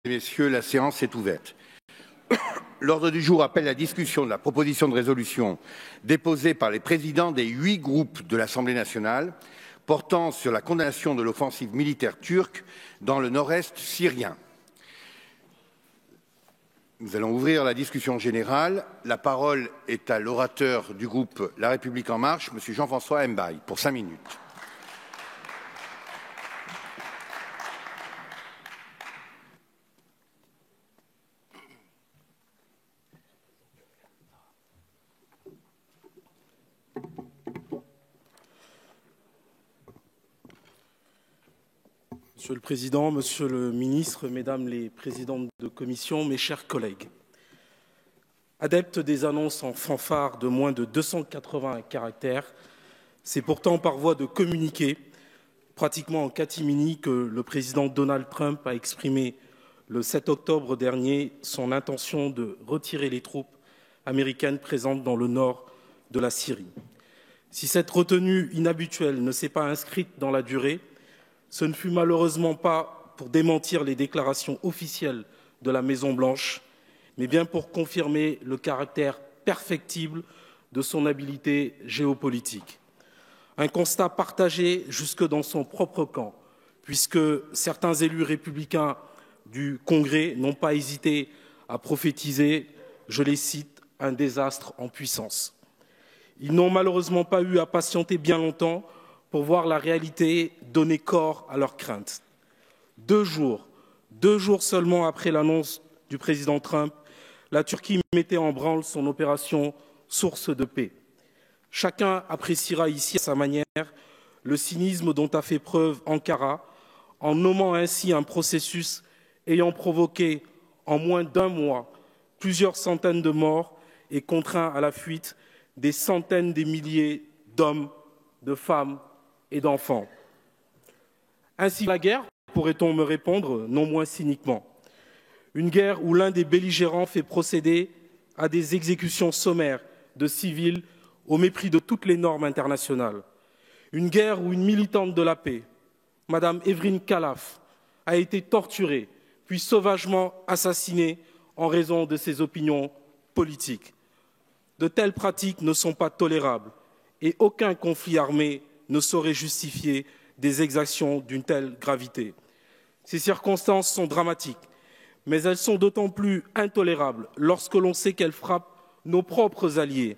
Messieurs, la séance est ouverte. L'ordre du jour appelle la discussion de la proposition de résolution déposée par les présidents des 8 groupes de l'Assemblée nationale portant sur la condamnation de l'offensive militaire turque dans le nord-est syrien. Nous allons ouvrir la discussion générale. La parole est à l'orateur du groupe La République En Marche, M. Jean-François Mbaye, pour 5 minutes. Monsieur le Président, Monsieur le Ministre, Mesdames les Présidentes de Commission, mes chers collègues. Adepte des annonces en fanfare de moins de 280 caractères, c'est pourtant par voie de communiqué, pratiquement en catimini, que le président Donald Trump a exprimé le 7 octobre dernier son intention de retirer les troupes américaines présentes dans le nord de la Syrie. Si cette retenue inhabituelle ne s'est pas inscrite dans la durée, ce ne fut malheureusement pas pour démentir les déclarations officielles de la Maison-Blanche, mais bien pour confirmer le caractère perfectible de son habileté géopolitique. Un constat partagé jusque dans son propre camp, puisque certains élus républicains du Congrès n'ont pas hésité à prophétiser, je les cite, un désastre en puissance. Ils n'ont malheureusement pas eu à patienter bien longtemps pour voir la réalité donner corps à leurs craintes. 2 jours seulement après l'annonce du président Trump, la Turquie mettait en branle son opération Source de paix. Chacun appréciera ici à sa manière le cynisme dont a fait preuve Ankara en nommant ainsi un processus ayant provoqué en moins d'1 mois plusieurs centaines de morts et contraint à la fuite des centaines de milliers d'hommes, de femmes et d'enfants. Ainsi la guerre, pourrait-on me répondre, non moins cyniquement. Une guerre où l'un des belligérants fait procéder à des exécutions sommaires de civils au mépris de toutes les normes internationales. Une guerre où une militante de la paix, Madame Evrin Khalaf, a été torturée puis sauvagement assassinée en raison de ses opinions politiques. De telles pratiques ne sont pas tolérables et aucun conflit armé ne saurait justifier des exactions d'une telle gravité. Ces circonstances sont dramatiques, mais elles sont d'autant plus intolérables lorsque l'on sait qu'elles frappent nos propres alliés.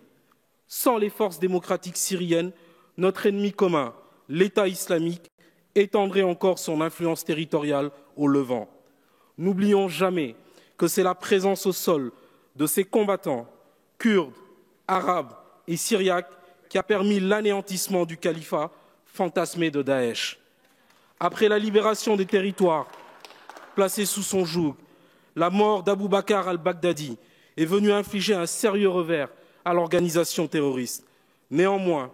Sans les forces démocratiques syriennes, notre ennemi commun, l'État islamique, étendrait encore son influence territoriale au Levant. N'oublions jamais que c'est la présence au sol de ces combattants, kurdes, arabes et syriaques, qui a permis l'anéantissement du califat fantasmé de Daesh. Après la libération des territoires placés sous son joug, la mort d'Abou Bakr al-Baghdadi est venue infliger un sérieux revers à l'organisation terroriste. Néanmoins,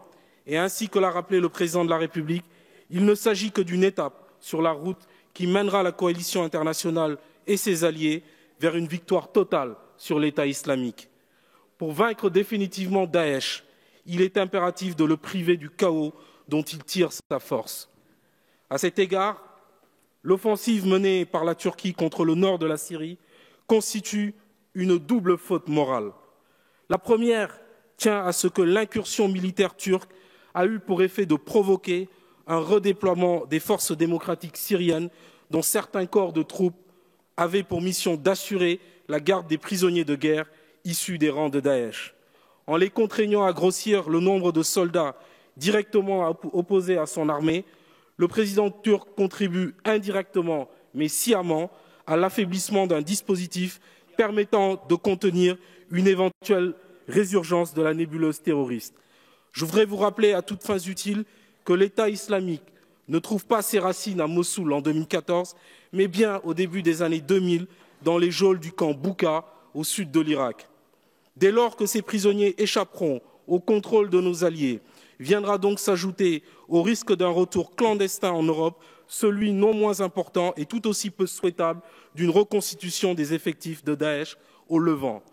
et ainsi que l'a rappelé le président de la République, il ne s'agit que d'une étape sur la route qui mènera la coalition internationale et ses alliés vers une victoire totale sur l'État islamique. Pour vaincre définitivement Daesh, il est impératif de le priver du chaos dont il tire sa force. À cet égard, l'offensive menée par la Turquie contre le nord de la Syrie constitue une double faute morale. La première tient à ce que l'incursion militaire turque a eu pour effet de provoquer un redéploiement des forces démocratiques syriennes dont certains corps de troupes avaient pour mission d'assurer la garde des prisonniers de guerre issus des rangs de Daesh. En les contraignant à grossir le nombre de soldats directement opposés à son armée, le président turc contribue indirectement, mais sciemment, à l'affaiblissement d'un dispositif permettant de contenir une éventuelle résurgence de la nébuleuse terroriste. Je voudrais vous rappeler à toutes fins utiles que l'État islamique ne trouve pas ses racines à Mossoul en 2014, mais bien au début des années 2000, dans les geôles du camp Bouka, au sud de l'Irak. Dès lors que ces prisonniers échapperont au contrôle de nos alliés, viendra donc s'ajouter au risque d'un retour clandestin en Europe, celui non moins important et tout aussi peu souhaitable d'une reconstitution des effectifs de Daesh au Levant.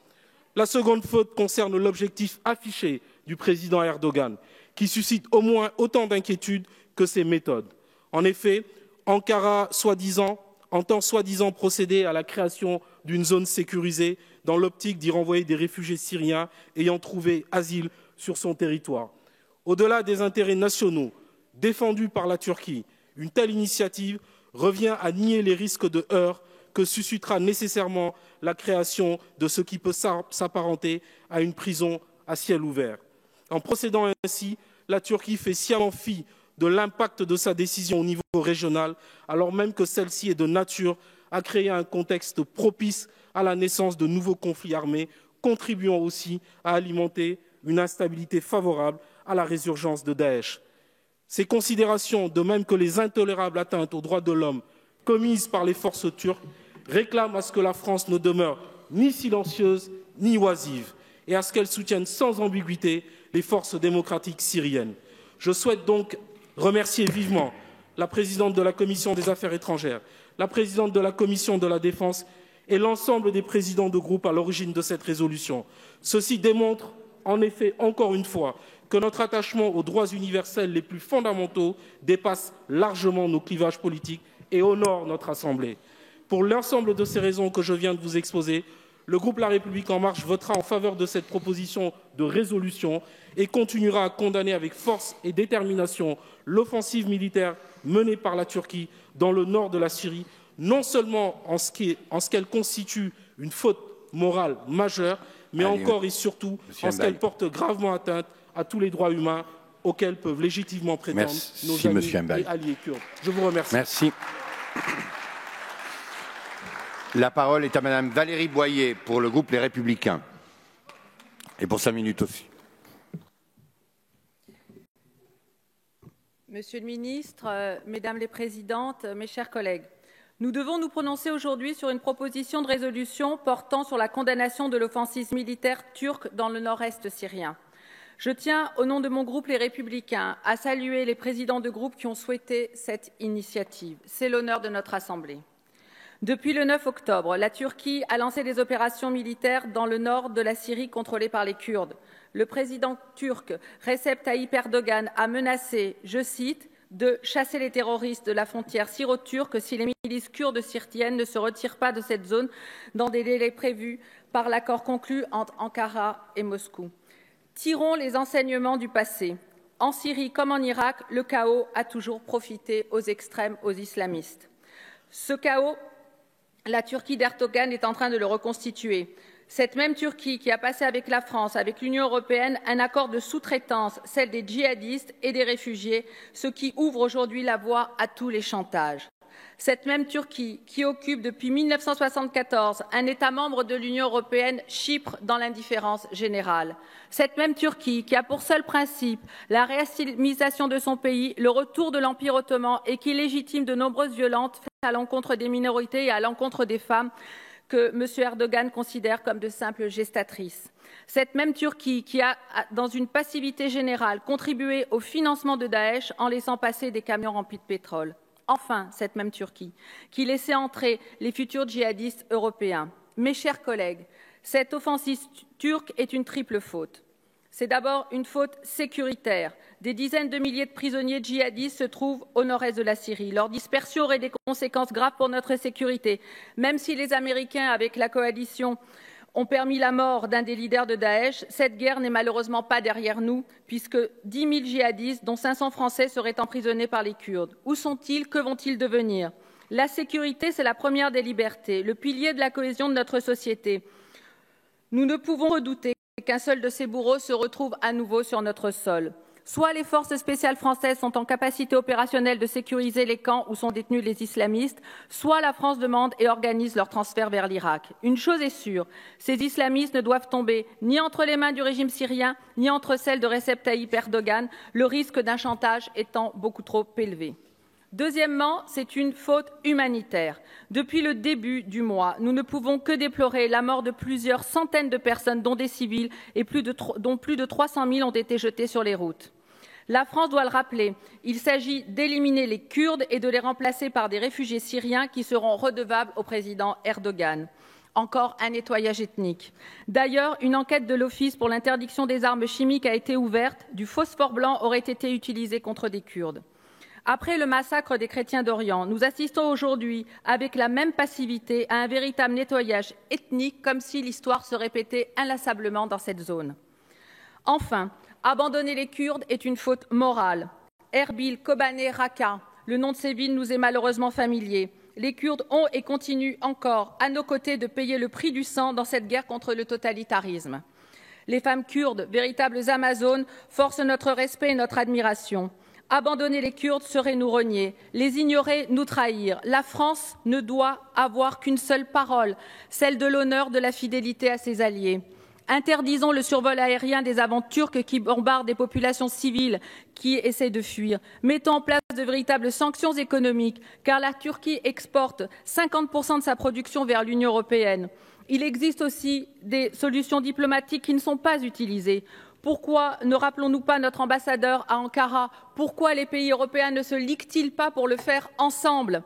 La seconde faute concerne l'objectif affiché du président Erdogan, qui suscite au moins autant d'inquiétudes que ses méthodes. En effet, Ankara, soi-disant, entend soi-disant procéder à la création d'une zone sécurisée dans l'optique d'y renvoyer des réfugiés syriens ayant trouvé asile sur son territoire. Au-delà des intérêts nationaux défendus par la Turquie, une telle initiative revient à nier les risques de heurts que suscitera nécessairement la création de ce qui peut s'apparenter à une prison à ciel ouvert. En procédant ainsi, la Turquie fait sciemment fi de l'impact de sa décision au niveau régional, alors même que celle-ci est de nature à créer un contexte propice à la naissance de nouveaux conflits armés, contribuant aussi à alimenter une instabilité favorable à la résurgence de Daesh. Ces considérations, de même que les intolérables atteintes aux droits de l'homme commises par les forces turques, réclament à ce que la France ne demeure ni silencieuse ni oisive et à ce qu'elle soutienne sans ambiguïté les forces démocratiques syriennes. Je souhaite donc remercier vivement la présidente de la Commission des Affaires étrangères, la présidente de la Commission de la Défense et l'ensemble des présidents de groupe à l'origine de cette résolution. Ceci démontre en effet encore une fois que notre attachement aux droits universels les plus fondamentaux dépasse largement nos clivages politiques et honore notre Assemblée. Pour l'ensemble de ces raisons que je viens de vous exposer, le groupe La République En Marche votera en faveur de cette proposition de résolution et continuera à condamner avec force et détermination l'offensive militaire menée par la Turquie dans le nord de la Syrie, non seulement en ce qu'elle constitue une faute morale majeure, mais encore et surtout en ce qu'elle porte gravement atteinte à tous les droits humains auxquels peuvent légitimement prétendre nos amis et alliés kurdes. Je vous remercie. Merci. La parole est à Madame Valérie Boyer pour le groupe Les Républicains. Et pour 5 minutes aussi. Monsieur le ministre, Mesdames les présidentes, mes chers collègues, nous devons nous prononcer aujourd'hui sur une proposition de résolution portant sur la condamnation de l'offensive militaire turque dans le nord-est syrien. Je tiens, au nom de mon groupe Les Républicains, à saluer les présidents de groupe qui ont souhaité cette initiative. C'est l'honneur de notre Assemblée. Depuis le 9 octobre, la Turquie a lancé des opérations militaires dans le nord de la Syrie contrôlée par les Kurdes. Le président turc Recep Tayyip Erdogan a menacé, je cite, de chasser les terroristes de la frontière syro-turque si les milices kurdes syriennes ne se retirent pas de cette zone dans des délais prévus par l'accord conclu entre Ankara et Moscou. Tirons les enseignements du passé. En Syrie comme en Irak, le chaos a toujours profité aux extrêmes, aux islamistes. Ce chaos, la Turquie d'Erdogan est en train de le reconstituer. Cette même Turquie qui a passé avec la France, avec l'Union européenne, un accord de sous-traitance, celle des djihadistes et des réfugiés, ce qui ouvre aujourd'hui la voie à tous les chantages. Cette même Turquie qui occupe depuis 1974 un État membre de l'Union européenne, Chypre, dans l'indifférence générale. Cette même Turquie qui a pour seul principe la réislamisation de son pays, le retour de l'Empire ottoman et qui légitime de nombreuses violences à l'encontre des minorités et à l'encontre des femmes que M. Erdogan considère comme de simples gestatrices. Cette même Turquie qui a, dans une passivité générale, contribué au financement de Daesh en laissant passer des camions remplis de pétrole. Enfin, cette même Turquie qui laissait entrer les futurs djihadistes européens. Mes chers collègues, cette offensive turque est une triple faute. C'est d'abord une faute sécuritaire. Des dizaines de milliers de prisonniers djihadistes se trouvent au nord-est de la Syrie. Leur dispersion aurait des conséquences graves pour notre sécurité. Même si les Américains, avec la coalition, ont permis la mort d'un des leaders de Daesh, cette guerre n'est malheureusement pas derrière nous, puisque 10 000 djihadistes, dont 500 Français, seraient emprisonnés par les Kurdes. Où sont-ils? Que vont-ils devenir? La sécurité, c'est la première des libertés, le pilier de la cohésion de notre société. Nous ne pouvons redouter qu'un seul de ces bourreaux se retrouve à nouveau sur notre sol. Soit les forces spéciales françaises sont en capacité opérationnelle de sécuriser les camps où sont détenus les islamistes, soit la France demande et organise leur transfert vers l'Irak. Une chose est sûre, ces islamistes ne doivent tomber ni entre les mains du régime syrien, ni entre celles de Recep Tayyip Erdogan, le risque d'un chantage étant beaucoup trop élevé. Deuxièmement, c'est une faute humanitaire. Depuis le début du mois, nous ne pouvons que déplorer la mort de plusieurs centaines de personnes, dont des civils, et dont plus de 300 000 ont été jetés sur les routes. La France doit le rappeler, il s'agit d'éliminer les Kurdes et de les remplacer par des réfugiés syriens qui seront redevables au président Erdogan. Encore un nettoyage ethnique. D'ailleurs, une enquête de l'Office pour l'interdiction des armes chimiques a été ouverte. Du phosphore blanc aurait été utilisé contre des Kurdes. Après le massacre des chrétiens d'Orient, nous assistons aujourd'hui, avec la même passivité, à un véritable nettoyage ethnique, comme si l'histoire se répétait inlassablement dans cette zone. Enfin, abandonner les Kurdes est une faute morale. Erbil, Kobané, Raqqa, le nom de ces villes nous est malheureusement familier. Les Kurdes ont et continuent encore, à nos côtés, de payer le prix du sang dans cette guerre contre le totalitarisme. Les femmes kurdes, véritables Amazones, forcent notre respect et notre admiration. Abandonner les Kurdes serait nous renier, les ignorer, nous trahir. La France ne doit avoir qu'une seule parole, celle de l'honneur, de la fidélité à ses alliés. Interdisons le survol aérien des avants turcs qui bombardent des populations civiles qui essaient de fuir. Mettons en place de véritables sanctions économiques, car la Turquie exporte 50% de sa production vers l'Union européenne. Il existe aussi des solutions diplomatiques qui ne sont pas utilisées. Pourquoi ne rappelons-nous pas notre ambassadeur à Ankara? Pourquoi les pays européens ne se liguent-ils pas pour le faire ensemble?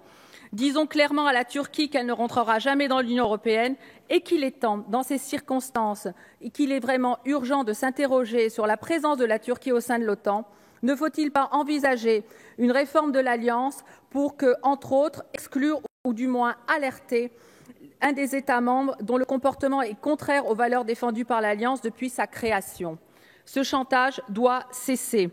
Disons clairement à la Turquie qu'elle ne rentrera jamais dans l'Union européenne et qu'il est temps, dans ces circonstances, et qu'il est vraiment urgent de s'interroger sur la présence de la Turquie au sein de l'OTAN. Ne faut-il pas envisager une réforme de l'Alliance pour que, entre autres, exclure ou du moins alerter un des États membres dont le comportement est contraire aux valeurs défendues par l'Alliance depuis sa création? Ce chantage doit cesser.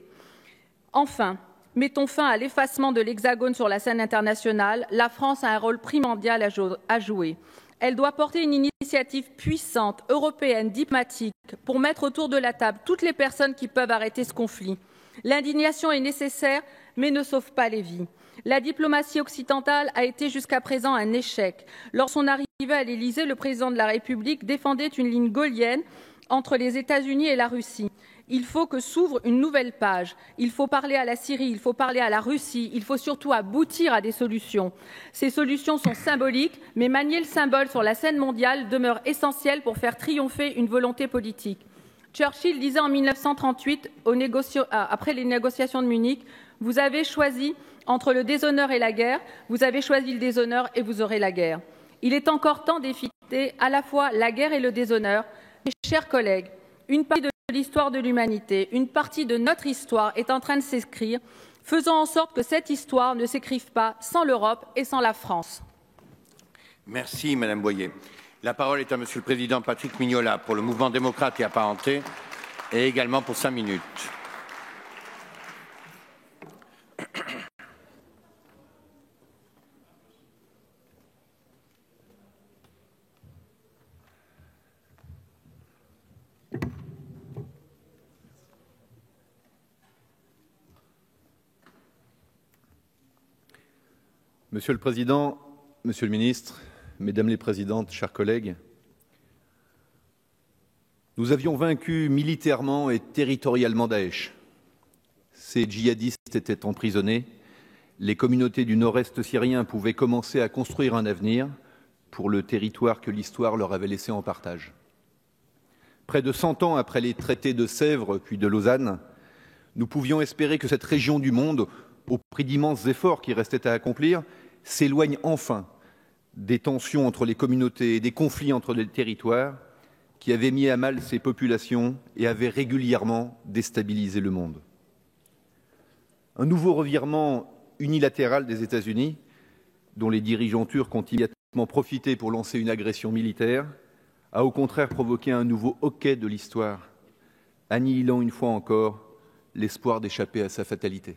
Enfin, mettons fin à l'effacement de l'Hexagone sur la scène internationale. La France a un rôle primordial à jouer. Elle doit porter une initiative puissante, européenne, diplomatique, pour mettre autour de la table toutes les personnes qui peuvent arrêter ce conflit. L'indignation est nécessaire, mais ne sauve pas les vies. La diplomatie occidentale a été jusqu'à présent un échec. Lors de son arrivée à l'Élysée, le président de la République défendait une ligne gaullienne entre les États-Unis et la Russie. Il faut que s'ouvre une nouvelle page. Il faut parler à la Syrie, il faut parler à la Russie, il faut surtout aboutir à des solutions. Ces solutions sont symboliques, mais manier le symbole sur la scène mondiale demeure essentiel pour faire triompher une volonté politique. Churchill disait en 1938, après les négociations de Munich, « Vous avez choisi entre le déshonneur et la guerre, vous avez choisi le déshonneur et vous aurez la guerre. » Il est encore temps d'éviter à la fois la guerre et le déshonneur. Mes chers collègues, une partie de l'histoire de l'humanité, une partie de notre histoire est en train de s'écrire. Faisons en sorte que cette histoire ne s'écrive pas sans l'Europe et sans la France. Merci, Madame Boyer. La parole est à Monsieur le Président Patrick Mignola pour le Mouvement démocrate et apparenté et également pour 5 minutes. Monsieur le Président, Monsieur le Ministre, Mesdames les Présidentes, chers collègues, nous avions vaincu militairement et territorialement Daesh. Ces djihadistes étaient emprisonnés, les communautés du nord-est syrien pouvaient commencer à construire un avenir pour le territoire que l'histoire leur avait laissé en partage. Près de 100 ans après les traités de Sèvres puis de Lausanne, nous pouvions espérer que cette région du monde, au prix d'immenses efforts qui restaient à accomplir, s'éloigne enfin des tensions entre les communautés et des conflits entre les territoires qui avaient mis à mal ces populations et avaient régulièrement déstabilisé le monde. Un nouveau revirement unilatéral des États-Unis, dont les dirigeants turcs ont immédiatement profité pour lancer une agression militaire, a au contraire provoqué un nouveau hoquet de l'histoire, annihilant une fois encore l'espoir d'échapper à sa fatalité.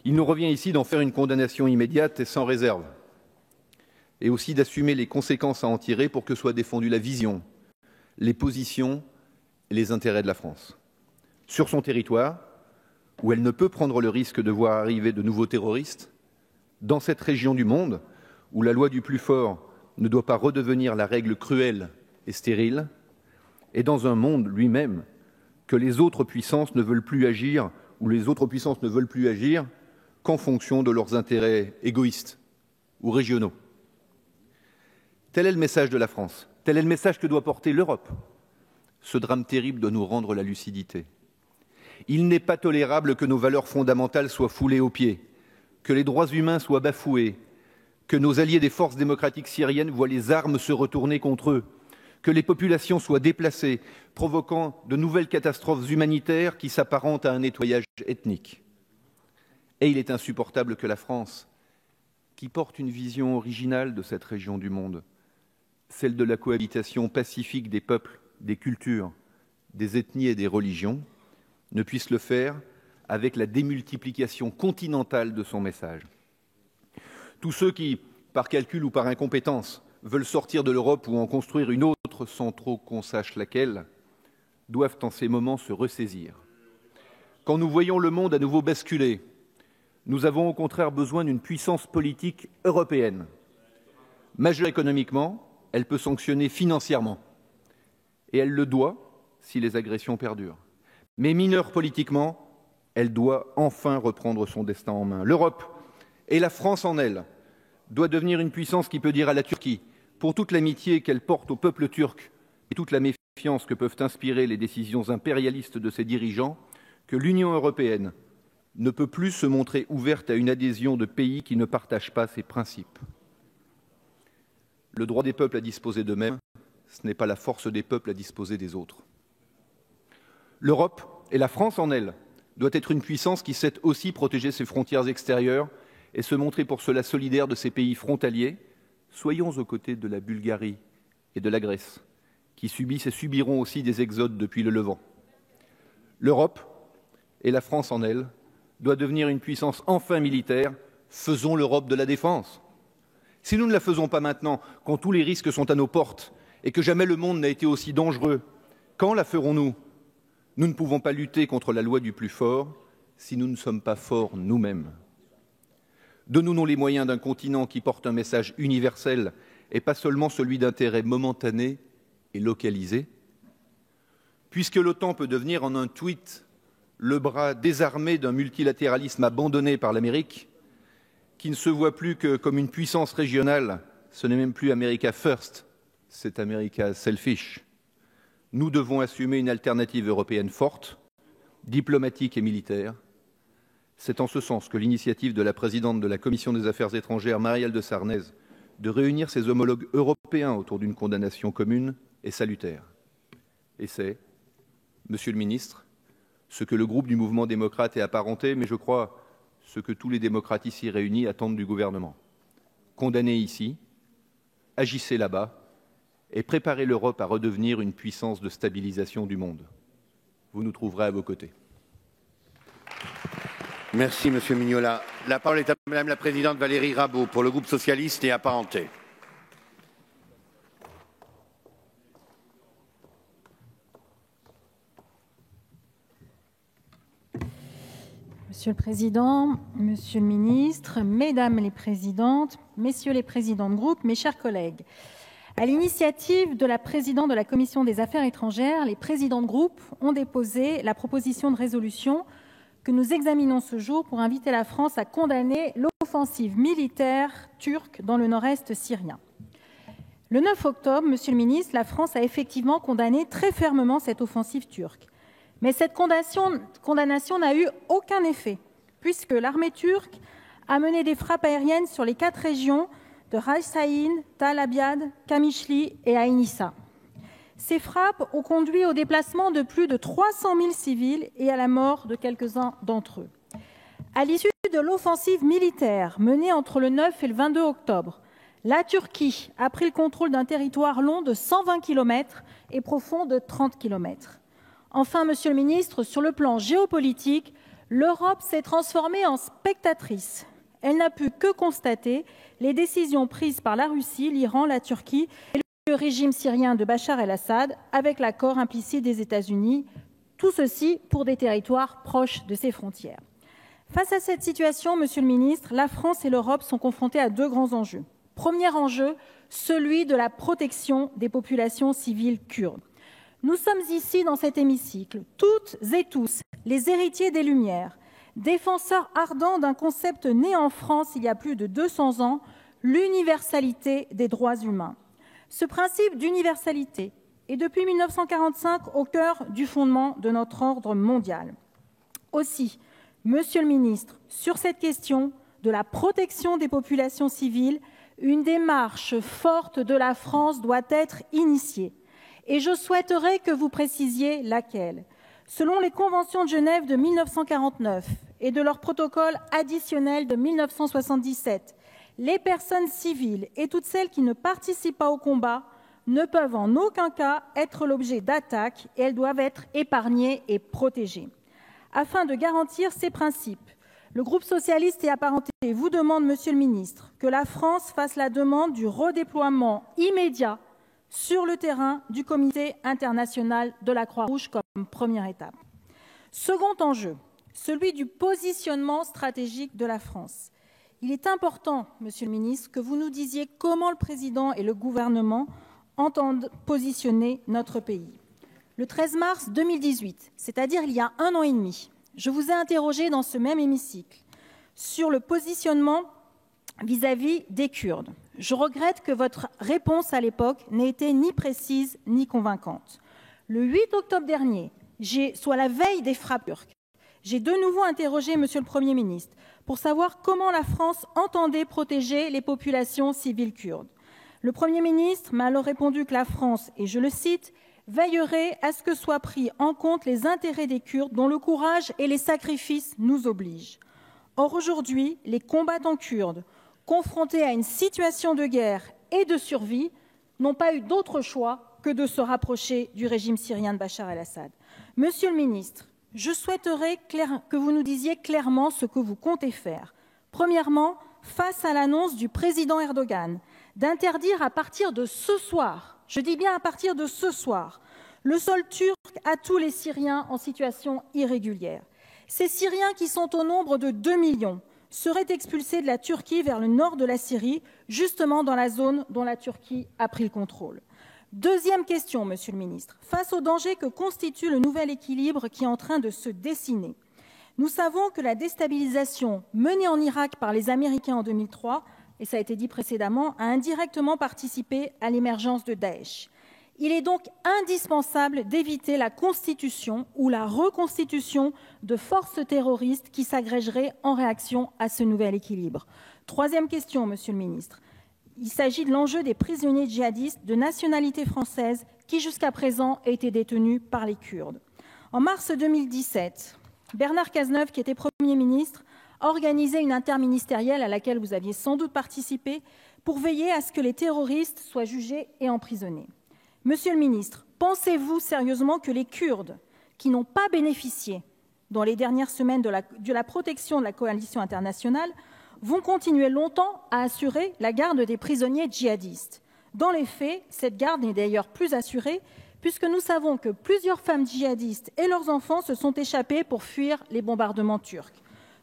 Il nous revient ici d'en faire une condamnation immédiate et sans réserve, et aussi d'assumer les conséquences à en tirer pour que soient défendues la vision, les positions et les intérêts de la France. Sur son territoire, où elle ne peut prendre le risque de voir arriver de nouveaux terroristes, dans cette région du monde, où la loi du plus fort ne doit pas redevenir la règle cruelle et stérile, et dans un monde lui-même que les autres puissances ne veulent plus agir, où les autres puissances ne veulent plus agir qu'en fonction de leurs intérêts égoïstes ou régionaux. Tel est le message de la France, tel est le message que doit porter l'Europe. Ce drame terrible doit nous rendre la lucidité. Il n'est pas tolérable que nos valeurs fondamentales soient foulées aux pieds, que les droits humains soient bafoués, que nos alliés des forces démocratiques syriennes voient les armes se retourner contre eux, que les populations soient déplacées, provoquant de nouvelles catastrophes humanitaires qui s'apparentent à un nettoyage ethnique. Et il est insupportable que la France, qui porte une vision originale de cette région du monde, celle de la cohabitation pacifique des peuples, des cultures, des ethnies et des religions, ne puisse le faire avec la démultiplication continentale de son message. Tous ceux qui, par calcul ou par incompétence, veulent sortir de l'Europe ou en construire une autre sans trop qu'on sache laquelle, doivent en ces moments se ressaisir. Quand nous voyons le monde à nouveau basculer, nous avons au contraire besoin d'une puissance politique européenne. Majeure économiquement, elle peut sanctionner financièrement. Et elle le doit si les agressions perdurent. Mais mineure politiquement, elle doit enfin reprendre son destin en main. L'Europe, et la France en elle, doit devenir une puissance qui peut dire à la Turquie, pour toute l'amitié qu'elle porte au peuple turc et toute la méfiance que peuvent inspirer les décisions impérialistes de ses dirigeants, que l'Union européenne ne peut plus se montrer ouverte à une adhésion de pays qui ne partagent pas ses principes. Le droit des peuples à disposer d'eux-mêmes, ce n'est pas la force des peuples à disposer des autres. L'Europe, et la France en elle, doit être une puissance qui sait aussi protéger ses frontières extérieures et se montrer pour cela solidaire de ces pays frontaliers. Soyons aux côtés de la Bulgarie et de la Grèce, qui subissent et subiront aussi des exodes depuis le Levant. L'Europe, et la France en elle, doit devenir une puissance enfin militaire. Faisons l'Europe de la défense. Si nous ne la faisons pas maintenant, quand tous les risques sont à nos portes et que jamais le monde n'a été aussi dangereux, quand la ferons-nous? Nous ne pouvons pas lutter contre la loi du plus fort si nous ne sommes pas forts nous-mêmes. Donnons-nous les moyens d'un continent qui porte un message universel et pas seulement celui d'intérêts momentanés et localisés. Puisque l'OTAN peut devenir en un tweet le bras désarmé d'un multilatéralisme abandonné par l'Amérique, qui ne se voit plus que comme une puissance régionale, ce n'est même plus America First, c'est America Selfish. Nous devons assumer une alternative européenne forte, diplomatique et militaire. C'est en ce sens que l'initiative de la présidente de la Commission des Affaires étrangères, Marielle de Sarnez, de réunir ses homologues européens autour d'une condamnation commune est salutaire. Et c'est, Monsieur le Ministre, ce que le groupe du Mouvement démocrate est apparenté, mais je crois ce que tous les démocrates ici réunis attendent du gouvernement. Condamnez ici, agissez là-bas, et préparez l'Europe à redevenir une puissance de stabilisation du monde. Vous nous trouverez à vos côtés. Merci, Monsieur Mignola. La parole est à Madame la Présidente Valérie Rabault pour le groupe socialiste et apparenté. Monsieur le Président, Monsieur le Ministre, Mesdames les Présidentes, Messieurs les Présidents de groupe, mes chers collègues, à l'initiative de la Présidente de la Commission des Affaires étrangères, les présidents de groupe ont déposé la proposition de résolution que nous examinons ce jour pour inviter la France à condamner l'offensive militaire turque dans le nord-est syrien. Le 9 octobre, Monsieur le Ministre, la France a effectivement condamné très fermement cette offensive turque. Mais cette condamnation n'a eu aucun effet, puisque l'armée turque a mené des frappes aériennes sur les 4 régions de Ras-Saïn, Tal Abyad, Kamishli et Ain Issa. Ces frappes ont conduit au déplacement de plus de 300 000 civils et à la mort de quelques-uns d'entre eux. À l'issue de l'offensive militaire menée entre le 9 et le 22 octobre, la Turquie a pris le contrôle d'un territoire long de 120 km et profond de 30 km. Enfin, Monsieur le Ministre, sur le plan géopolitique, l'Europe s'est transformée en spectatrice. Elle n'a pu que constater les décisions prises par la Russie, l'Iran, la Turquie et le régime syrien de Bachar el-Assad, avec l'accord implicite des États-Unis, tout ceci pour des territoires proches de ses frontières. Face à cette situation, Monsieur le Ministre, la France et l'Europe sont confrontées à 2 grands enjeux. Premier enjeu, celui de la protection des populations civiles kurdes. Nous sommes ici dans cet hémicycle, toutes et tous, les héritiers des Lumières, défenseurs ardents d'un concept né en France il y a plus de 200 ans, l'universalité des droits humains. Ce principe d'universalité est depuis 1945 au cœur du fondement de notre ordre mondial. Aussi, Monsieur le Ministre, sur cette question de la protection des populations civiles, une démarche forte de la France doit être initiée. Et je souhaiterais que vous précisiez laquelle. Selon les conventions de Genève de 1949 et de leur protocole additionnel de 1977. Les personnes civiles et toutes celles qui ne participent pas au combat ne peuvent en aucun cas être l'objet d'attaques et elles doivent être épargnées et protégées. Afin de garantir ces principes, le groupe socialiste et apparenté vous demande, Monsieur le ministre, que la France fasse la demande du redéploiement immédiat sur le terrain du Comité international de la Croix-Rouge comme première étape. Second enjeu, celui du positionnement stratégique de la France. Il est important, Monsieur le ministre, que vous nous disiez comment le président et le gouvernement entendent positionner notre pays. Le 13 mars 2018, c'est-à-dire il y a 1 an et demi, je vous ai interrogé dans ce même hémicycle sur le positionnement vis-à-vis des Kurdes. Je regrette que votre réponse à l'époque n'ait été ni précise ni convaincante. Le 8 octobre dernier, soit la veille des frappes turques, j'ai de nouveau interrogé Monsieur le Premier ministre pour savoir comment la France entendait protéger les populations civiles kurdes. Le Premier ministre m'a alors répondu que la France, et je le cite, veillerait à ce que soient pris en compte les intérêts des Kurdes dont le courage et les sacrifices nous obligent. Or, aujourd'hui, les combattants kurdes, confrontés à une situation de guerre et de survie, n'ont pas eu d'autre choix que de se rapprocher du régime syrien de Bachar el-Assad. Monsieur le ministre, je souhaiterais que vous nous disiez clairement ce que vous comptez faire. Premièrement, face à l'annonce du président Erdogan d'interdire à partir de ce soir, je dis bien à partir de ce soir, le sol turc à tous les Syriens en situation irrégulière. Ces Syriens, qui sont au nombre de 2 millions, seraient expulsés de la Turquie vers le nord de la Syrie, justement dans la zone dont la Turquie a pris le contrôle. Deuxième question, Monsieur le ministre. Face au danger que constitue le nouvel équilibre qui est en train de se dessiner, nous savons que la déstabilisation menée en Irak par les Américains en 2003, et ça a été dit précédemment, a indirectement participé à l'émergence de Daesh. Il est donc indispensable d'éviter la constitution ou la reconstitution de forces terroristes qui s'agrégeraient en réaction à ce nouvel équilibre. Troisième question, Monsieur le ministre. Il s'agit de l'enjeu des prisonniers djihadistes de nationalité française qui, jusqu'à présent, étaient détenus par les Kurdes. En mars 2017, Bernard Cazeneuve, qui était Premier ministre, a organisé une interministérielle à laquelle vous aviez sans doute participé pour veiller à ce que les terroristes soient jugés et emprisonnés. Monsieur le ministre, pensez-vous sérieusement que les Kurdes, qui n'ont pas bénéficié dans les dernières semaines de la protection de la coalition internationale, vont continuer longtemps à assurer la garde des prisonniers djihadistes? Dans les faits, cette garde n'est d'ailleurs plus assurée puisque nous savons que plusieurs femmes djihadistes et leurs enfants se sont échappés pour fuir les bombardements turcs.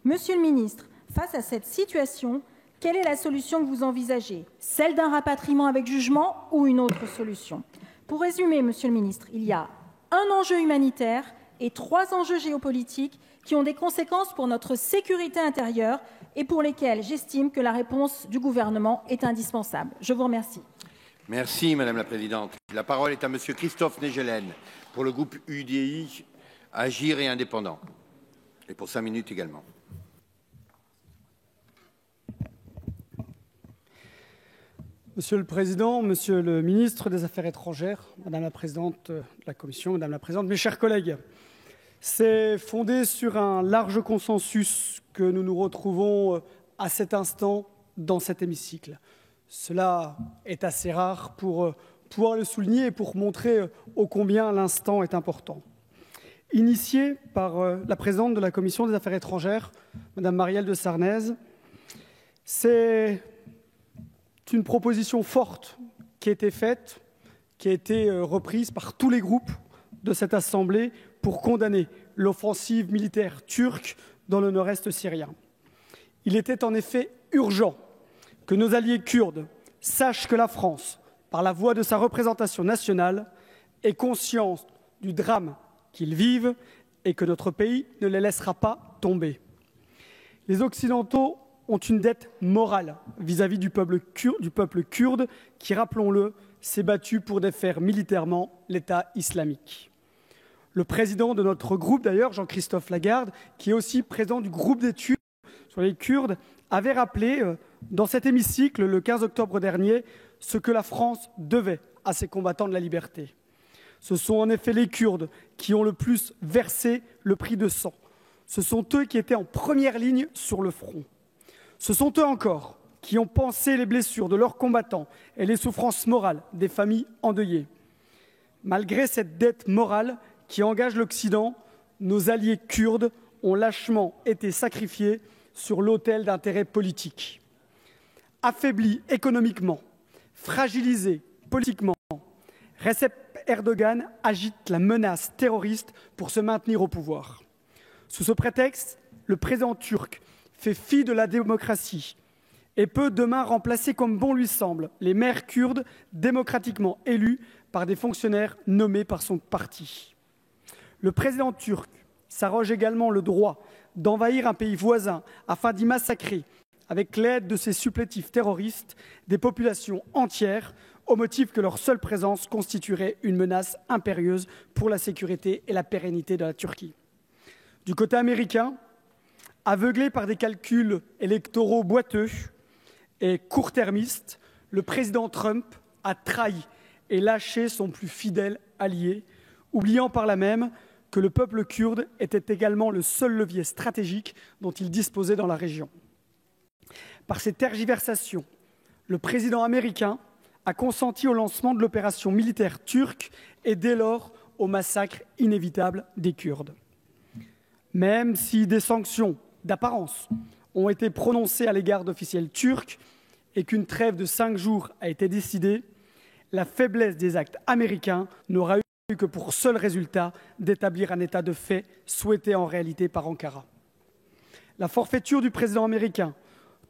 Monsieur le ministre, face à cette situation, quelle est la solution que vous envisagez? Celle d'un rapatriement avec jugement ou une autre solution? Pour résumer, Monsieur le ministre, il y a un enjeu humanitaire et 3 enjeux géopolitiques qui ont des conséquences pour notre sécurité intérieure et pour lesquels j'estime que la réponse du gouvernement est indispensable. Je vous remercie. Merci, Madame la Présidente. La parole est à Monsieur Christophe Negelen pour le groupe UDI, Agir et Indépendants. Et pour 5 minutes également. Monsieur le Président, Monsieur le Ministre des Affaires étrangères, Madame la Présidente de la Commission, Madame la Présidente, mes chers collègues, c'est fondé sur un large consensus que nous nous retrouvons à cet instant dans cet hémicycle. Cela est assez rare pour pouvoir le souligner et pour montrer ô combien l'instant est important. Initié par la présidente de la Commission des Affaires étrangères, Madame Marielle de Sarnez, c'est une proposition forte qui a été faite, qui a été reprise par tous les groupes de cette Assemblée pour condamner l'offensive militaire turque dans le nord-est syrien. Il était en effet urgent que nos alliés kurdes sachent que la France, par la voix de sa représentation nationale, est consciente du drame qu'ils vivent et que notre pays ne les laissera pas tomber. Les Occidentaux ont une dette morale vis-à-vis du peuple kurde qui, rappelons-le, s'est battu pour défaire militairement l'État islamique. Le président de notre groupe, d'ailleurs, Jean-Christophe Lagarde, qui est aussi président du groupe d'études sur les Kurdes, avait rappelé dans cet hémicycle, le 15 octobre dernier, ce que la France devait à ses combattants de la liberté. Ce sont en effet les Kurdes qui ont le plus versé le prix de sang. Ce sont eux qui étaient en première ligne sur le front. Ce sont eux encore qui ont pansé les blessures de leurs combattants et les souffrances morales des familles endeuillées. Malgré cette dette morale qui engage l'Occident, nos alliés kurdes ont lâchement été sacrifiés sur l'autel d'intérêts politiques. Affaiblis économiquement, fragilisés politiquement, Recep Erdogan agite la menace terroriste pour se maintenir au pouvoir. Sous ce prétexte, le président turc fait fi de la démocratie et peut demain remplacer comme bon lui semble les maires kurdes démocratiquement élus par des fonctionnaires nommés par son parti. Le président turc s'arroge également le droit d'envahir un pays voisin afin d'y massacrer, avec l'aide de ses supplétifs terroristes, des populations entières au motif que leur seule présence constituerait une menace impérieuse pour la sécurité et la pérennité de la Turquie. Du côté américain, aveuglé par des calculs électoraux boiteux et court-termistes, le président Trump a trahi et lâché son plus fidèle allié, oubliant par là même que le peuple kurde était également le seul levier stratégique dont il disposait dans la région. Par ces tergiversations, le président américain a consenti au lancement de l'opération militaire turque et dès lors au massacre inévitable des Kurdes. Même si des sanctions d'apparence ont été prononcées à l'égard d'officiels turcs et qu'une trêve de 5 jours a été décidée, la faiblesse des actes américains n'aura eu que pour seul résultat d'établir un état de fait souhaité en réalité par Ankara. La forfaiture du président américain,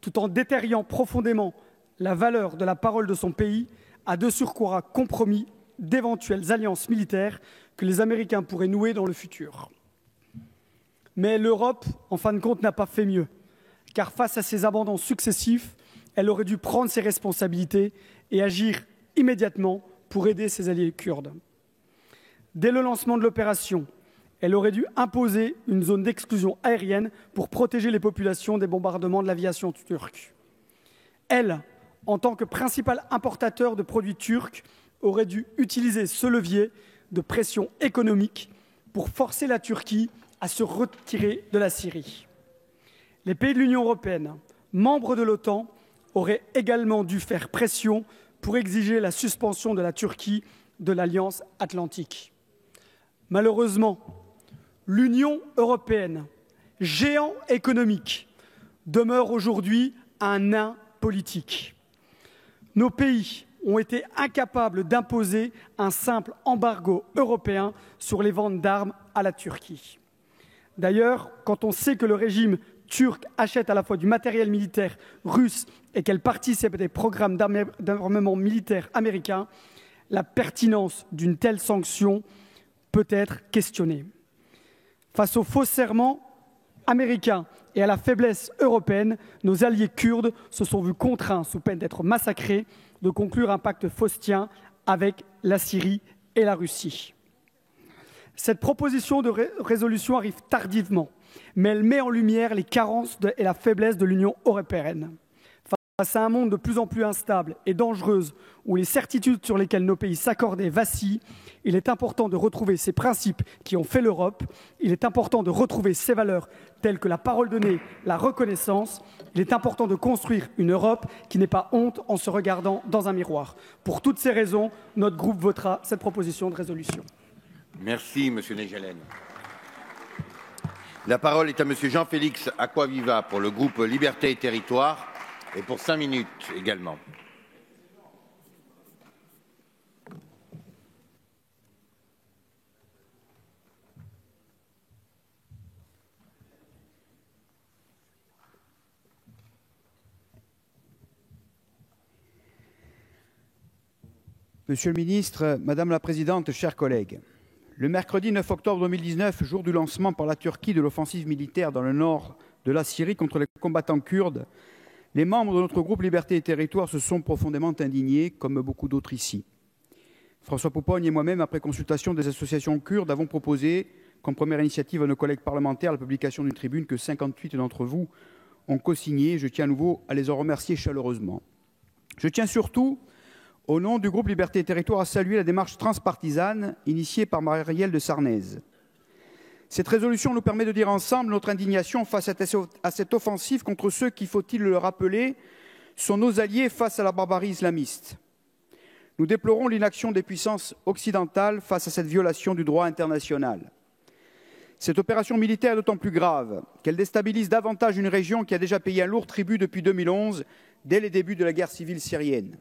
tout en détériorant profondément la valeur de la parole de son pays, a de surcroît compromis d'éventuelles alliances militaires que les Américains pourraient nouer dans le futur. Mais l'Europe, en fin de compte, n'a pas fait mieux, car face à ces abandons successifs, elle aurait dû prendre ses responsabilités et agir immédiatement pour aider ses alliés kurdes. Dès le lancement de l'opération, elle aurait dû imposer une zone d'exclusion aérienne pour protéger les populations des bombardements de l'aviation turque. Elle, en tant que principal importateur de produits turcs, aurait dû utiliser ce levier de pression économique pour forcer la Turquie à se retirer de la Syrie. Les pays de l'Union européenne, membres de l'OTAN, auraient également dû faire pression pour exiger la suspension de la Turquie de l'Alliance atlantique. Malheureusement, l'Union européenne, géant économique, demeure aujourd'hui un nain politique. Nos pays ont été incapables d'imposer un simple embargo européen sur les ventes d'armes à la Turquie. D'ailleurs, quand on sait que le régime turc achète à la fois du matériel militaire russe et qu'elle participe à des programmes d'armement militaire américains, la pertinence d'une telle sanction peut être questionnée. Face aux faux serments américains et à la faiblesse européenne, nos alliés kurdes se sont vus contraints, sous peine d'être massacrés, de conclure un pacte faustien avec la Syrie et la Russie. Cette proposition de résolution arrive tardivement, mais elle met en lumière les carences et la faiblesse de l'Union européenne. Face à un monde de plus en plus instable et dangereux, où les certitudes sur lesquelles nos pays s'accordaient vacillent, il est important de retrouver ces principes qui ont fait l'Europe. Il est important de retrouver ces valeurs telles que la parole donnée, la reconnaissance. Il est important de construire une Europe qui n'ait pas honte en se regardant dans un miroir. Pour toutes ces raisons, notre groupe votera cette proposition de résolution. Merci, Monsieur Negelen. La parole est à Monsieur Jean-Félix Acquaviva pour le groupe Liberté et Territoires et pour 5 minutes également. Monsieur le ministre, Madame la Présidente, chers collègues, le mercredi 9 octobre 2019, jour du lancement par la Turquie de l'offensive militaire dans le nord de la Syrie contre les combattants kurdes, les membres de notre groupe Liberté et Territoires se sont profondément indignés, comme beaucoup d'autres ici. François Poupogne et moi-même, après consultation des associations kurdes, avons proposé, comme première initiative à nos collègues parlementaires, la publication d'une tribune que 58 d'entre vous ont co-signée. Je tiens à nouveau à les en remercier chaleureusement. Je tiens surtout, au nom du groupe Liberté et Territoires, à saluer la démarche transpartisane initiée par Marielle de Sarnez. Cette résolution nous permet de dire ensemble notre indignation face à cette offensive contre ceux qui, faut-il le rappeler, sont nos alliés face à la barbarie islamiste. Nous déplorons l'inaction des puissances occidentales face à cette violation du droit international. Cette opération militaire est d'autant plus grave qu'elle déstabilise davantage une région qui a déjà payé un lourd tribut depuis 2011, dès les débuts de la guerre civile syrienne.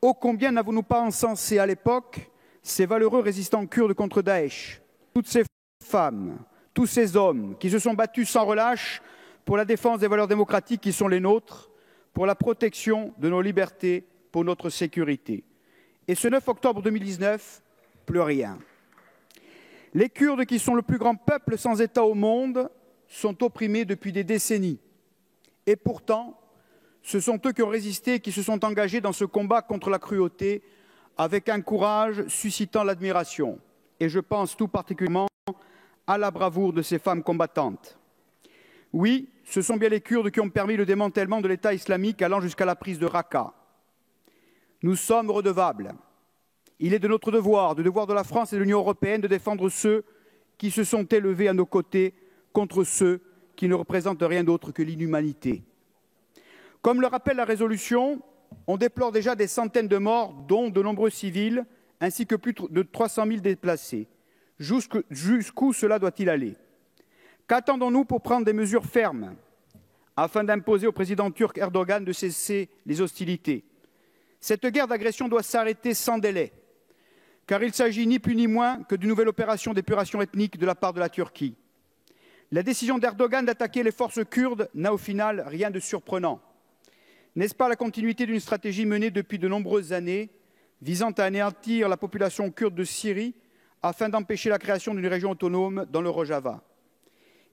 Ô combien n'avons-nous pas encensé à l'époque ces valeureux résistants kurdes contre Daesh, toutes ces femmes, tous ces hommes qui se sont battus sans relâche pour la défense des valeurs démocratiques qui sont les nôtres, pour la protection de nos libertés, pour notre sécurité. Et ce 9 octobre 2019, plus rien. Les Kurdes, qui sont le plus grand peuple sans État au monde, sont opprimés depuis des décennies. Et pourtant, ce sont eux qui ont résisté et qui se sont engagés dans ce combat contre la cruauté avec un courage suscitant l'admiration. Et je pense tout particulièrement à la bravoure de ces femmes combattantes. Oui, ce sont bien les Kurdes qui ont permis le démantèlement de l'État islamique allant jusqu'à la prise de Raqqa. Nous sommes redevables. Il est de notre devoir, du devoir de la France et de l'Union européenne, de défendre ceux qui se sont élevés à nos côtés contre ceux qui ne représentent rien d'autre que l'inhumanité. Comme le rappelle la résolution, on déplore déjà des centaines de morts, dont de nombreux civils, ainsi que plus de 300 000 déplacés. Jusqu'où cela doit-il aller? Qu'attendons-nous pour prendre des mesures fermes afin d'imposer au président turc Erdogan de cesser les hostilités? Cette guerre d'agression doit s'arrêter sans délai, car il s'agit ni plus ni moins que d'une nouvelle opération d'épuration ethnique de la part de la Turquie. La décision d'Erdogan d'attaquer les forces kurdes n'a au final rien de surprenant. N'est-ce pas la continuité d'une stratégie menée depuis de nombreuses années visant à anéantir la population kurde de Syrie afin d'empêcher la création d'une région autonome dans le Rojava?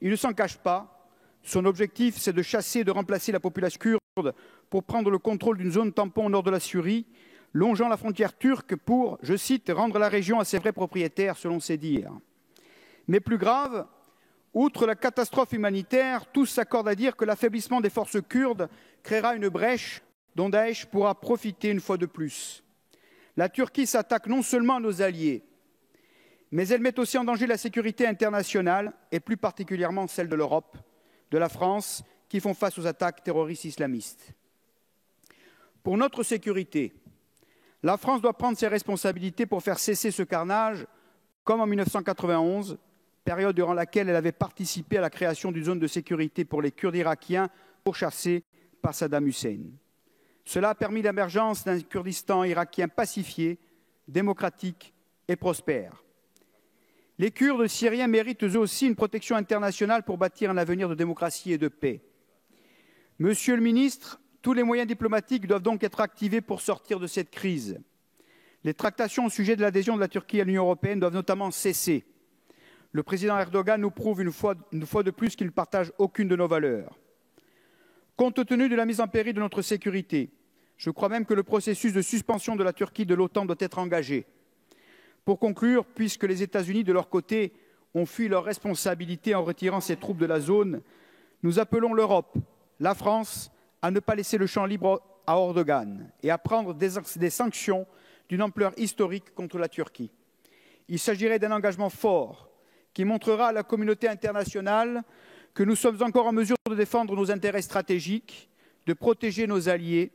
Il ne s'en cache pas, son objectif c'est de chasser et de remplacer la population kurde pour prendre le contrôle d'une zone tampon au nord de la Syrie, longeant la frontière turque pour, je cite, rendre la région à ses vrais propriétaires, selon ses dires. Mais plus grave, outre la catastrophe humanitaire, tous s'accordent à dire que l'affaiblissement des forces kurdes créera une brèche dont Daesh pourra profiter une fois de plus. La Turquie s'attaque non seulement à nos alliés, mais elle met aussi en danger la sécurité internationale, et plus particulièrement celle de l'Europe, de la France, qui font face aux attaques terroristes islamistes. Pour notre sécurité, la France doit prendre ses responsabilités pour faire cesser ce carnage, comme en 1991, période durant laquelle elle avait participé à la création d'une zone de sécurité pour les Kurdes irakiens pourchassés par Saddam Hussein. Cela a permis l'émergence d'un Kurdistan irakien pacifié, démocratique et prospère. Les Kurdes syriens méritent eux aussi une protection internationale pour bâtir un avenir de démocratie et de paix. Monsieur le ministre, tous les moyens diplomatiques doivent donc être activés pour sortir de cette crise. Les tractations au sujet de l'adhésion de la Turquie à l'Union européenne doivent notamment cesser. Le président Erdogan nous prouve une fois de plus qu'il ne partage aucune de nos valeurs. Compte tenu de la mise en péril de notre sécurité, je crois même que le processus de suspension de la Turquie de l'OTAN doit être engagé. Pour conclure, puisque les États-Unis, de leur côté, ont fui leurs responsabilités en retirant ses troupes de la zone, nous appelons l'Europe, la France, à ne pas laisser le champ libre à Erdogan et à prendre des sanctions d'une ampleur historique contre la Turquie. Il s'agirait d'un engagement fort qui montrera à la communauté internationale que nous sommes encore en mesure de défendre nos intérêts stratégiques, de protéger nos alliés,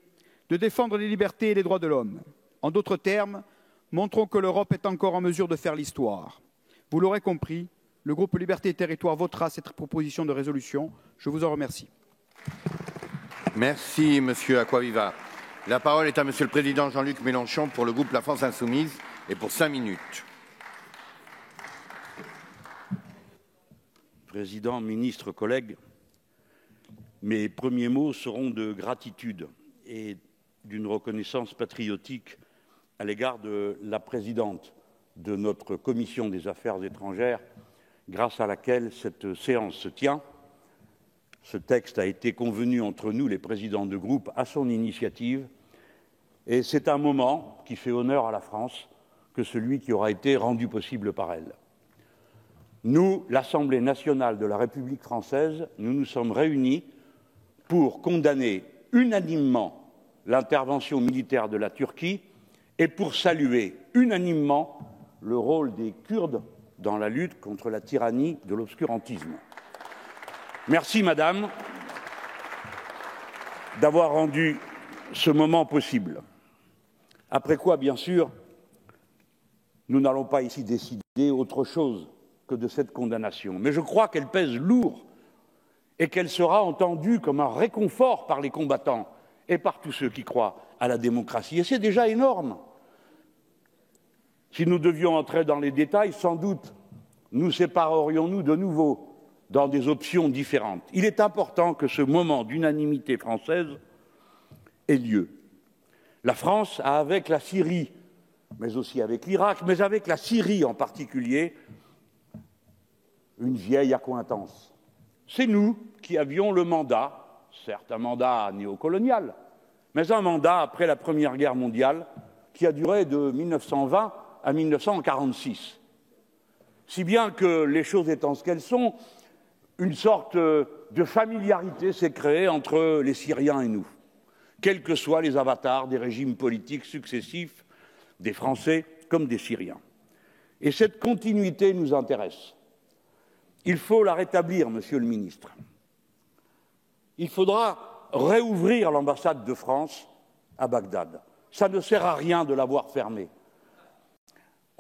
de défendre les libertés et les droits de l'homme. En d'autres termes, montrons que l'Europe est encore en mesure de faire l'histoire. Vous l'aurez compris, le groupe Liberté et Territoires votera cette proposition de résolution. Je vous en remercie. Merci, Monsieur Acquaviva. La parole est à Monsieur le Président Jean-Luc Mélenchon pour le groupe La France Insoumise et pour 5 minutes. Président, ministre, collègues, mes premiers mots seront de gratitude et d'une reconnaissance patriotique à l'égard de la présidente de notre commission des affaires étrangères, grâce à laquelle cette séance se tient. Ce texte a été convenu entre nous, les présidents de groupe, à son initiative, et c'est un moment qui fait honneur à la France que celui qui aura été rendu possible par elle. Nous, l'Assemblée nationale de la République française, nous nous sommes réunis pour condamner unanimement l'intervention militaire de la Turquie et pour saluer unanimement le rôle des Kurdes dans la lutte contre la tyrannie de l'obscurantisme. Merci, Madame, d'avoir rendu ce moment possible. Après quoi, bien sûr, nous n'allons pas ici décider autre chose que de cette condamnation. Mais je crois qu'elle pèse lourd et qu'elle sera entendue comme un réconfort par les combattants et par tous ceux qui croient à la démocratie. Et c'est déjà énorme. Si nous devions entrer dans les détails, sans doute nous séparerions-nous de nouveau dans des options différentes. Il est important que ce moment d'unanimité française ait lieu. La France a, avec la Syrie, mais aussi avec l'Irak, mais avec la Syrie en particulier, une vieille accointance. C'est nous qui avions le mandat, certes un mandat néocolonial, mais un mandat après la Première Guerre mondiale qui a duré de 1920 à 1946. Si bien que, les choses étant ce qu'elles sont, une sorte de familiarité s'est créée entre les Syriens et nous, quels que soient les avatars des régimes politiques successifs, des Français comme des Syriens. Et cette continuité nous intéresse. Il faut la rétablir, Monsieur le Ministre. Il faudra réouvrir l'ambassade de France à Bagdad. Ça ne sert à rien de l'avoir fermée.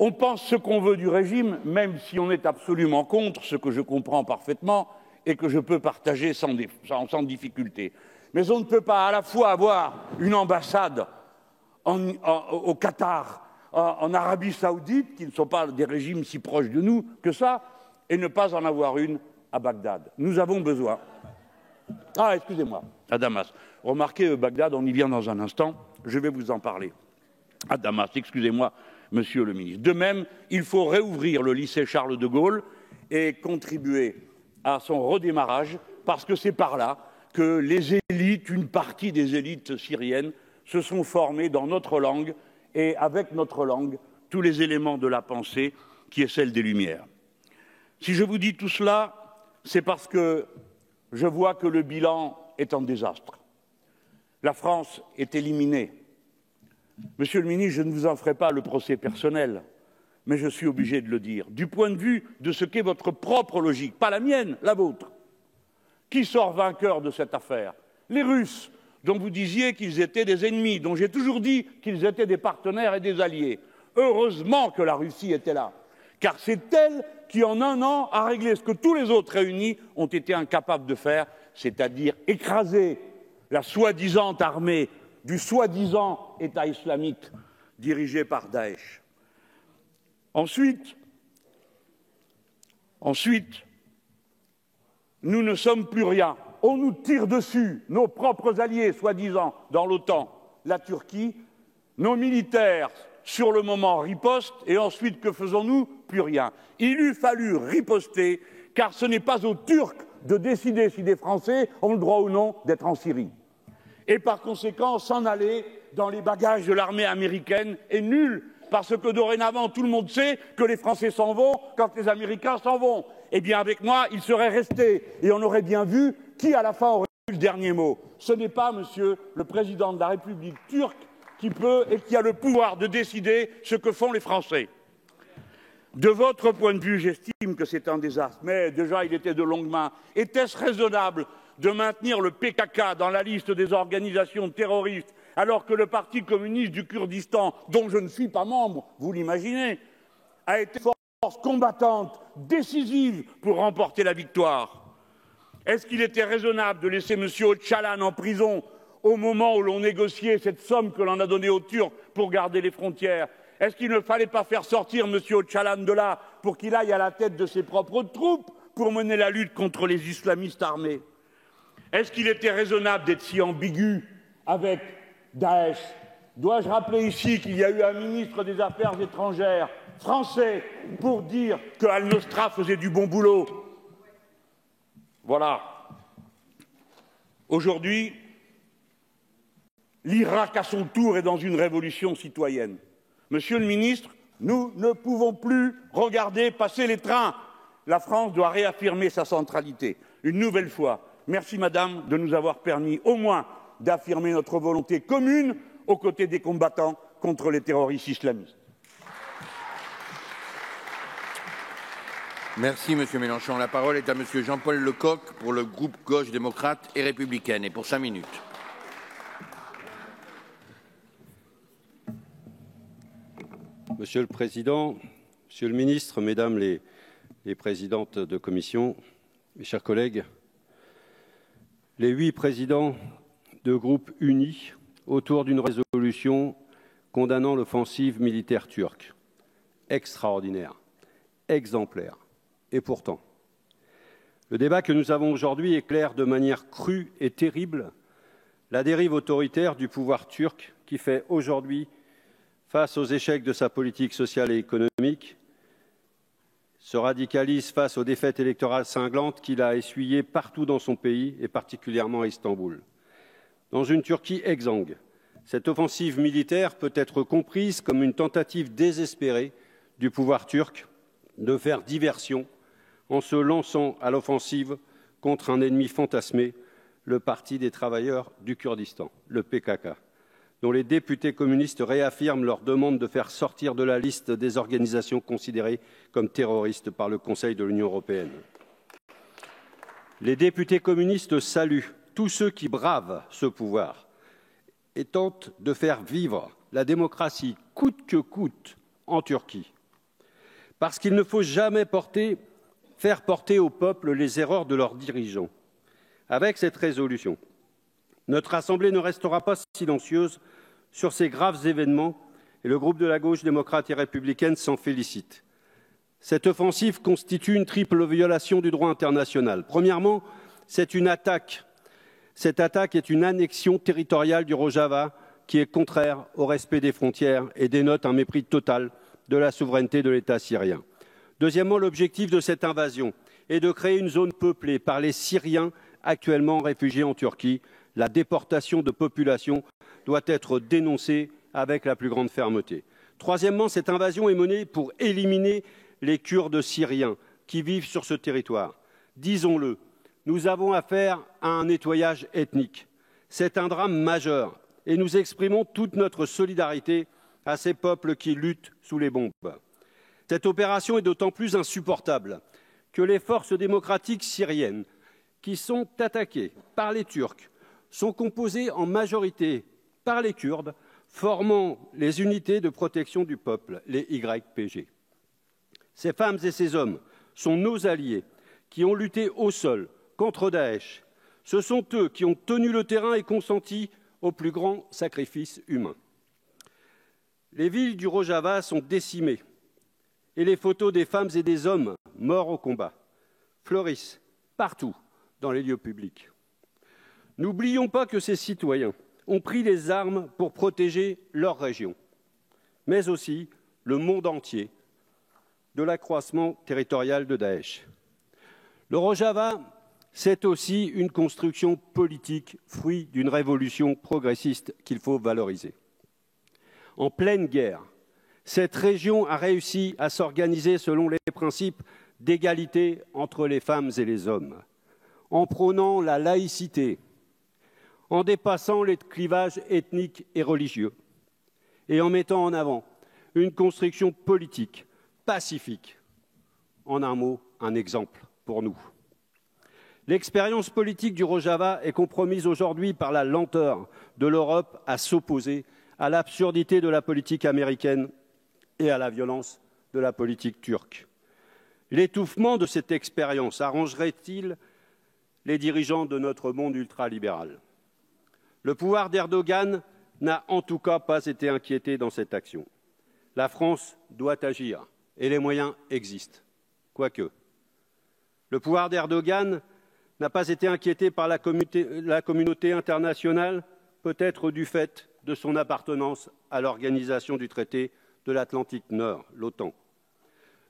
On pense ce qu'on veut du régime, même si on est absolument contre, ce que je comprends parfaitement et que je peux partager sans difficulté. Mais on ne peut pas à la fois avoir une ambassade au Qatar, en Arabie Saoudite, qui ne sont pas des régimes si proches de nous que ça, et ne pas en avoir une à Bagdad. Nous avons besoin. Ah, excusez-moi, à Damas. Remarquez, Bagdad, on y vient dans un instant, je vais vous en parler. À Damas, excusez-moi, Monsieur le Ministre. De même, il faut réouvrir le lycée Charles de Gaulle et contribuer à son redémarrage, parce que c'est par là que les élites, une partie des élites syriennes, se sont formées dans notre langue et avec notre langue, tous les éléments de la pensée qui est celle des Lumières. Si je vous dis tout cela, c'est parce que je vois que le bilan est un désastre. La France est éliminée. Monsieur le ministre, je ne vous en ferai pas le procès personnel, mais je suis obligé de le dire. Du point de vue de ce qu'est votre propre logique, pas la mienne, la vôtre. Qui sort vainqueur de cette affaire? Les Russes, dont vous disiez qu'ils étaient des ennemis, dont j'ai toujours dit qu'ils étaient des partenaires et des alliés. Heureusement que la Russie était là, car c'est elle qui, en un an, a réglé ce que tous les autres réunis ont été incapables de faire, c'est-à-dire écraser la soi-disant armée du soi-disant État islamique dirigé par Daesh. Ensuite, nous ne sommes plus rien. On nous tire dessus, nos propres alliés, soi-disant, dans l'OTAN, la Turquie. Nos militaires, sur le moment, ripostent. Et ensuite, que faisons-nous? Plus rien. Il eût fallu riposter, car ce n'est pas aux Turcs de décider si des Français ont le droit ou non d'être en Syrie. Et par conséquent, s'en aller dans les bagages de l'armée américaine est nul, parce que dorénavant, tout le monde sait que les Français s'en vont quand les Américains s'en vont. Eh bien, avec moi, ils seraient restés. Et on aurait bien vu qui, à la fin, aurait eu le dernier mot. Ce n'est pas, monsieur le président de la République turque qui peut et qui a le pouvoir de décider ce que font les Français. De votre point de vue, j'estime que c'est un désastre. Mais déjà, il était de longue main. Était-ce raisonnable de maintenir le PKK dans la liste des organisations terroristes, alors que le Parti communiste du Kurdistan, dont je ne suis pas membre, vous l'imaginez, a été force combattante, décisive pour remporter la victoire? Est-ce qu'il était raisonnable de laisser M. Öcalan en prison au moment où l'on négociait cette somme que l'on a donnée aux Turcs pour garder les frontières? Est-ce qu'il ne fallait pas faire sortir M. Öcalan de là pour qu'il aille à la tête de ses propres troupes pour mener la lutte contre les islamistes armés? Est-ce qu'il était raisonnable d'être si ambigu avec Daesh? Dois-je rappeler ici qu'il y a eu un ministre des Affaires étrangères français pour dire que Al-Nosra faisait du bon boulot? Voilà. Aujourd'hui, l'Irak, à son tour, est dans une révolution citoyenne. Monsieur le ministre, nous ne pouvons plus regarder passer les trains. La France doit réaffirmer sa centralité. Une nouvelle fois, merci, madame, de nous avoir permis au moins d'affirmer notre volonté commune aux côtés des combattants contre les terroristes islamistes. Merci, Monsieur Mélenchon. La parole est à Monsieur Jean-Paul Lecoq pour le groupe Gauche démocrate et républicaine et pour 5 minutes. Monsieur le Président, Monsieur le Ministre, Mesdames les présidentes de commission, mes chers collègues, les 8 présidents de groupes unis autour d'une résolution condamnant l'offensive militaire turque. Extraordinaire, exemplaire. Et pourtant, le débat que nous avons aujourd'hui éclaire de manière crue et terrible la dérive autoritaire du pouvoir turc qui fait aujourd'hui, face aux échecs de sa politique sociale et économique, se radicalise face aux défaites électorales cinglantes qu'il a essuyées partout dans son pays et particulièrement à Istanbul. Dans une Turquie exsangue, cette offensive militaire peut être comprise comme une tentative désespérée du pouvoir turc de faire diversion en se lançant à l'offensive contre un ennemi fantasmé, le Parti des travailleurs du Kurdistan, le PKK, dont les députés communistes réaffirment leur demande de faire sortir de la liste des organisations considérées comme terroristes par le Conseil de l'Union européenne. Les députés communistes saluent tous ceux qui bravent ce pouvoir et tentent de faire vivre la démocratie coûte que coûte en Turquie. Parce qu'il ne faut jamais faire porter au peuple les erreurs de leurs dirigeants. Avec cette résolution, notre Assemblée ne restera pas silencieuse sur ces graves événements et le groupe de la gauche démocrate et républicaine s'en félicite. Cette offensive constitue une triple violation du droit international. Premièrement, c'est une attaque. Cette attaque est une annexion territoriale du Rojava qui est contraire au respect des frontières et dénote un mépris total de la souveraineté de l'État syrien. Deuxièmement, l'objectif de cette invasion est de créer une zone peuplée par les Syriens actuellement réfugiés en Turquie. La déportation de populations doit être dénoncée avec la plus grande fermeté. Troisièmement, cette invasion est menée pour éliminer les Kurdes syriens qui vivent sur ce territoire. Disons-le, nous avons affaire à un nettoyage ethnique. C'est un drame majeur et nous exprimons toute notre solidarité à ces peuples qui luttent sous les bombes. Cette opération est d'autant plus insupportable que les forces démocratiques syriennes qui sont attaquées par les Turcs sont composées en majorité par les Kurdes, formant les unités de protection du peuple, les YPG. Ces femmes et ces hommes sont nos alliés qui ont lutté au sol contre Daesh. Ce sont eux qui ont tenu le terrain et consenti au plus grand sacrifice humain. Les villes du Rojava sont décimées et les photos des femmes et des hommes morts au combat fleurissent partout dans les lieux publics. N'oublions pas que ces citoyens ont pris les armes pour protéger leur région, mais aussi le monde entier de l'accroissement territorial de Daesh. Le Rojava, c'est aussi une construction politique, fruit d'une révolution progressiste qu'il faut valoriser. En pleine guerre, cette région a réussi à s'organiser selon les principes d'égalité entre les femmes et les hommes, en prônant la laïcité, en dépassant les clivages ethniques et religieux, et en mettant en avant une construction politique pacifique. En un mot, un exemple pour nous. L'expérience politique du Rojava est compromise aujourd'hui par la lenteur de l'Europe à s'opposer à l'absurdité de la politique américaine et à la violence de la politique turque. L'étouffement de cette expérience arrangerait-il les dirigeants de notre monde ultralibéral? Le pouvoir d'Erdogan n'a en tout cas pas été inquiété dans cette action. La France doit agir et les moyens existent. Quoique, le pouvoir d'Erdogan n'a pas été inquiété par la communauté internationale, peut-être du fait de son appartenance à l'organisation du traité de l'Atlantique Nord, l'OTAN.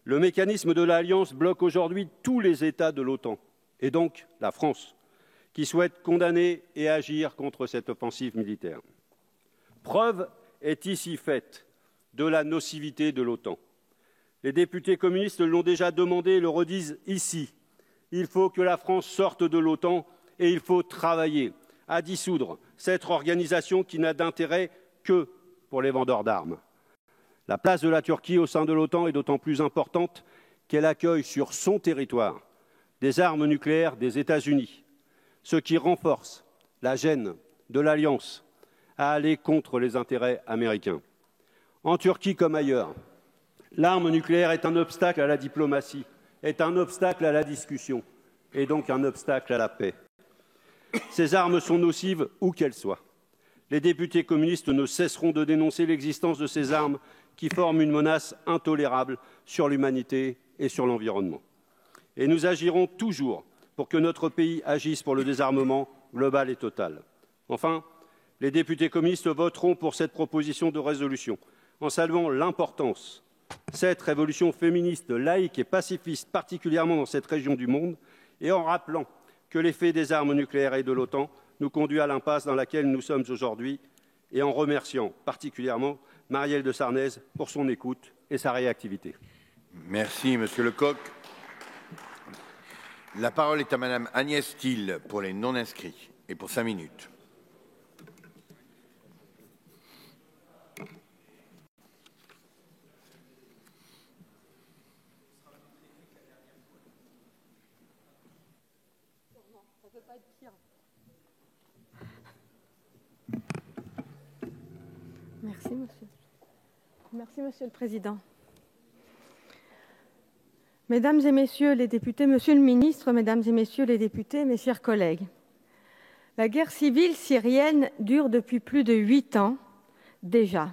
Le mécanisme de l'Alliance bloque aujourd'hui tous les États de l'OTAN, et donc la France, qui souhaite condamner et agir contre cette offensive militaire. Preuve est ici faite de la nocivité de l'OTAN. Les députés communistes l'ont déjà demandé et le redisent ici. Il faut que la France sorte de l'OTAN et il faut travailler à dissoudre cette organisation qui n'a d'intérêt que pour les vendeurs d'armes. La place de la Turquie au sein de l'OTAN est d'autant plus importante qu'elle accueille sur son territoire des armes nucléaires des États-Unis, ce qui renforce la gêne de l'Alliance à aller contre les intérêts américains. En Turquie comme ailleurs, l'arme nucléaire est un obstacle à la diplomatie, est un obstacle à la discussion et donc un obstacle à la paix. Ces armes sont nocives où qu'elles soient. Les députés communistes ne cesseront de dénoncer l'existence de ces armes qui forment une menace intolérable sur l'humanité et sur l'environnement. Et nous agirons toujours pour que notre pays agisse pour le désarmement global et total. Enfin, les députés communistes voteront pour cette proposition de résolution en saluant l'importance cette révolution féministe, laïque et pacifiste, particulièrement dans cette région du monde, et en rappelant que l'effet des armes nucléaires et de l'OTAN nous conduit à l'impasse dans laquelle nous sommes aujourd'hui, et en remerciant particulièrement Marielle de Sarnez pour son écoute et sa réactivité. Merci, Monsieur Lecoq. La parole est à Madame Agnès Thiel pour les non-inscrits et pour 5 minutes. Merci, Monsieur le Président. Mesdames et Messieurs les députés, Monsieur le Ministre, Mesdames et Messieurs les députés, mes chers collègues, la guerre civile syrienne dure depuis plus de 8 ans déjà.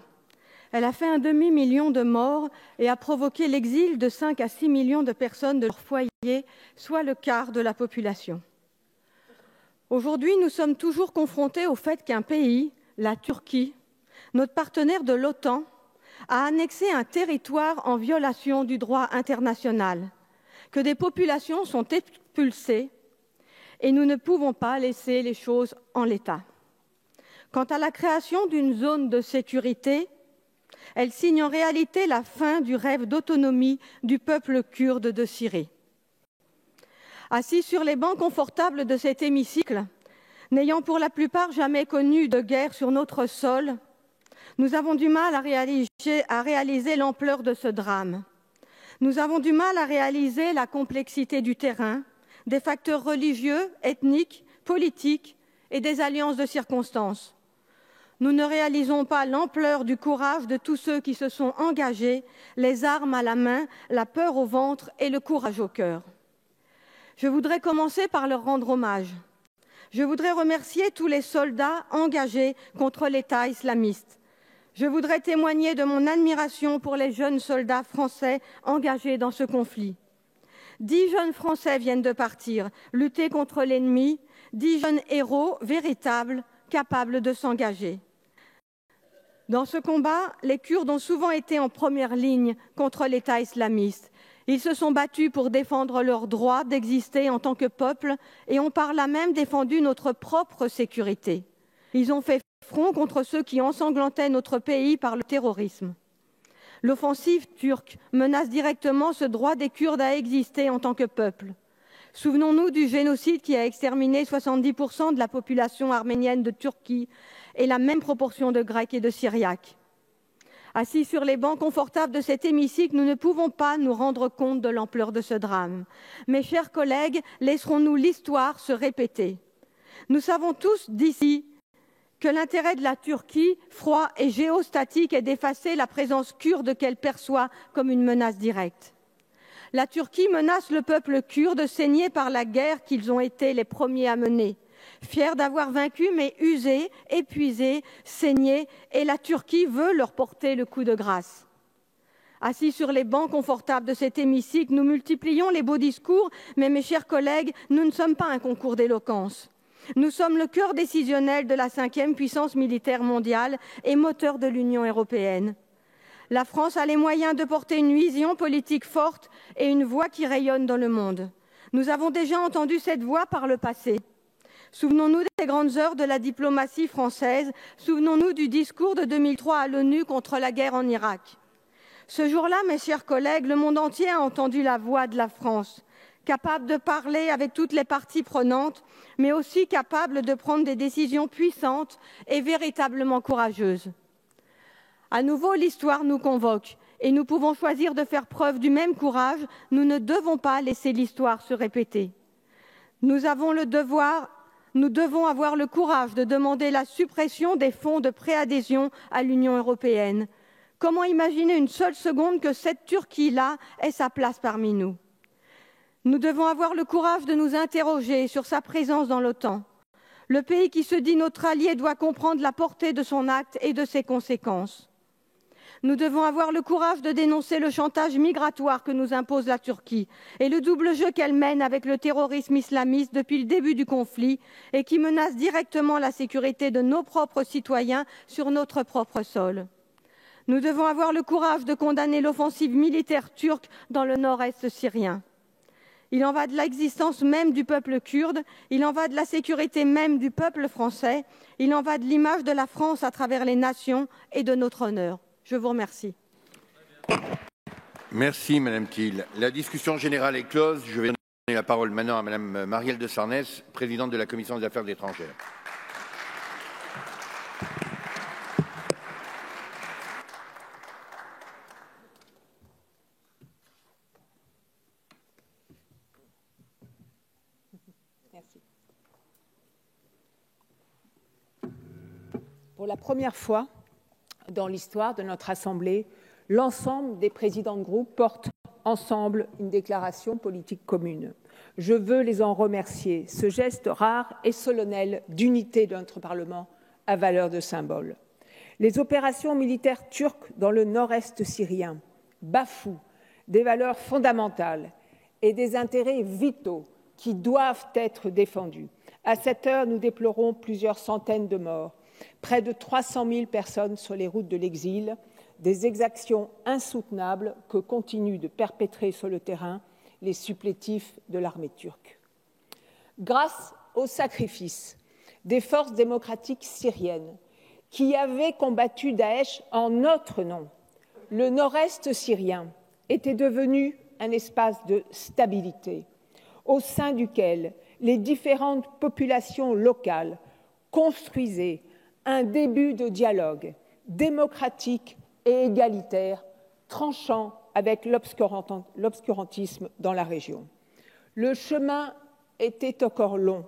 Elle a fait un demi-million de morts et a provoqué l'exil de 5 à 6 millions de personnes de leur foyer, soit le quart de la population. Aujourd'hui, nous sommes toujours confrontés au fait qu'un pays, la Turquie, notre partenaire de l'OTAN, a annexé un territoire en violation du droit international, que des populations sont expulsées et nous ne pouvons pas laisser les choses en l'état. Quant à la création d'une zone de sécurité, elle signe en réalité la fin du rêve d'autonomie du peuple kurde de Syrie. Assis sur les bancs confortables de cet hémicycle, n'ayant pour la plupart jamais connu de guerre sur notre sol, nous avons du mal à réaliser l'ampleur de ce drame. Nous avons du mal à réaliser la complexité du terrain, des facteurs religieux, ethniques, politiques et des alliances de circonstances. Nous ne réalisons pas l'ampleur du courage de tous ceux qui se sont engagés, les armes à la main, la peur au ventre et le courage au cœur. Je voudrais commencer par leur rendre hommage. Je voudrais remercier tous les soldats engagés contre l'État islamiste. Je voudrais témoigner de mon admiration pour les jeunes soldats français engagés dans ce conflit. 10 jeunes Français viennent de partir, lutter contre l'ennemi, 10 jeunes héros véritables, capables de s'engager. Dans ce combat, les Kurdes ont souvent été en première ligne contre l'État islamiste. Ils se sont battus pour défendre leur droit d'exister en tant que peuple et ont par là même défendu notre propre sécurité. Ils ont fait front contre ceux qui ensanglantaient notre pays par le terrorisme. L'offensive turque menace directement ce droit des Kurdes à exister en tant que peuple. Souvenons-nous du génocide qui a exterminé 70% de la population arménienne de Turquie et la même proportion de Grecs et de Syriaques. Assis sur les bancs confortables de cet hémicycle, nous ne pouvons pas nous rendre compte de l'ampleur de ce drame. Mes chers collègues, laisserons-nous l'histoire se répéter. Nous savons tous d'ici que l'intérêt de la Turquie, froid et géostatique, est d'effacer la présence kurde qu'elle perçoit comme une menace directe. La Turquie menace le peuple kurde saigné par la guerre qu'ils ont été les premiers à mener. Fiers d'avoir vaincu, mais usés, épuisés, saignés, et la Turquie veut leur porter le coup de grâce. Assis sur les bancs confortables de cet hémicycle, nous multiplions les beaux discours, mais mes chers collègues, nous ne sommes pas un concours d'éloquence. Nous sommes le cœur décisionnel de la 5e puissance militaire mondiale et moteur de l'Union européenne. La France a les moyens de porter une vision politique forte et une voix qui rayonne dans le monde. Nous avons déjà entendu cette voix par le passé. Souvenons-nous des grandes heures de la diplomatie française, souvenons-nous du discours de 2003 à l'ONU contre la guerre en Irak. Ce jour-là, mes chers collègues, le monde entier a entendu la voix de la France, capable de parler avec toutes les parties prenantes, mais aussi capable de prendre des décisions puissantes et véritablement courageuses. À nouveau, l'histoire nous convoque et nous pouvons choisir de faire preuve du même courage. Nous ne devons pas laisser l'histoire se répéter. Nous devons avoir le courage de demander la suppression des fonds de préadhésion à l'Union européenne. Comment imaginer une seule seconde que cette Turquie-là ait sa place parmi nous? Nous devons avoir le courage de nous interroger sur sa présence dans l'OTAN. Le pays qui se dit notre allié doit comprendre la portée de son acte et de ses conséquences. Nous devons avoir le courage de dénoncer le chantage migratoire que nous impose la Turquie et le double jeu qu'elle mène avec le terrorisme islamiste depuis le début du conflit et qui menace directement la sécurité de nos propres citoyens sur notre propre sol. Nous devons avoir le courage de condamner l'offensive militaire turque dans le nord-est syrien. Il en va de l'existence même du peuple kurde, il en va de la sécurité même du peuple français, il en va de l'image de la France à travers les nations et de notre honneur. Je vous remercie. Merci Madame Thiel. La discussion générale est close. Je vais donner la parole maintenant à Madame Marielle de Sarnez, présidente de la Commission des Affaires étrangères. Merci. Pour la première fois dans l'histoire de notre Assemblée, l'ensemble des présidents de groupe portent ensemble une déclaration politique commune. Je veux les en remercier. Ce geste rare et solennel d'unité de notre Parlement a valeur de symbole. Les opérations militaires turques dans le nord-est syrien bafouent des valeurs fondamentales et des intérêts vitaux qui doivent être défendus. À cette heure, nous déplorons plusieurs centaines de morts, près de 300 000 personnes sur les routes de l'exil, des exactions insoutenables que continuent de perpétrer sur le terrain les supplétifs de l'armée turque. Grâce au sacrifice des forces démocratiques syriennes qui avaient combattu Daesh en notre nom, le nord-est syrien était devenu un espace de stabilité au sein duquel les différentes populations locales construisaient un début de dialogue démocratique et égalitaire, tranchant avec l'obscurantisme dans la région. Le chemin était encore long,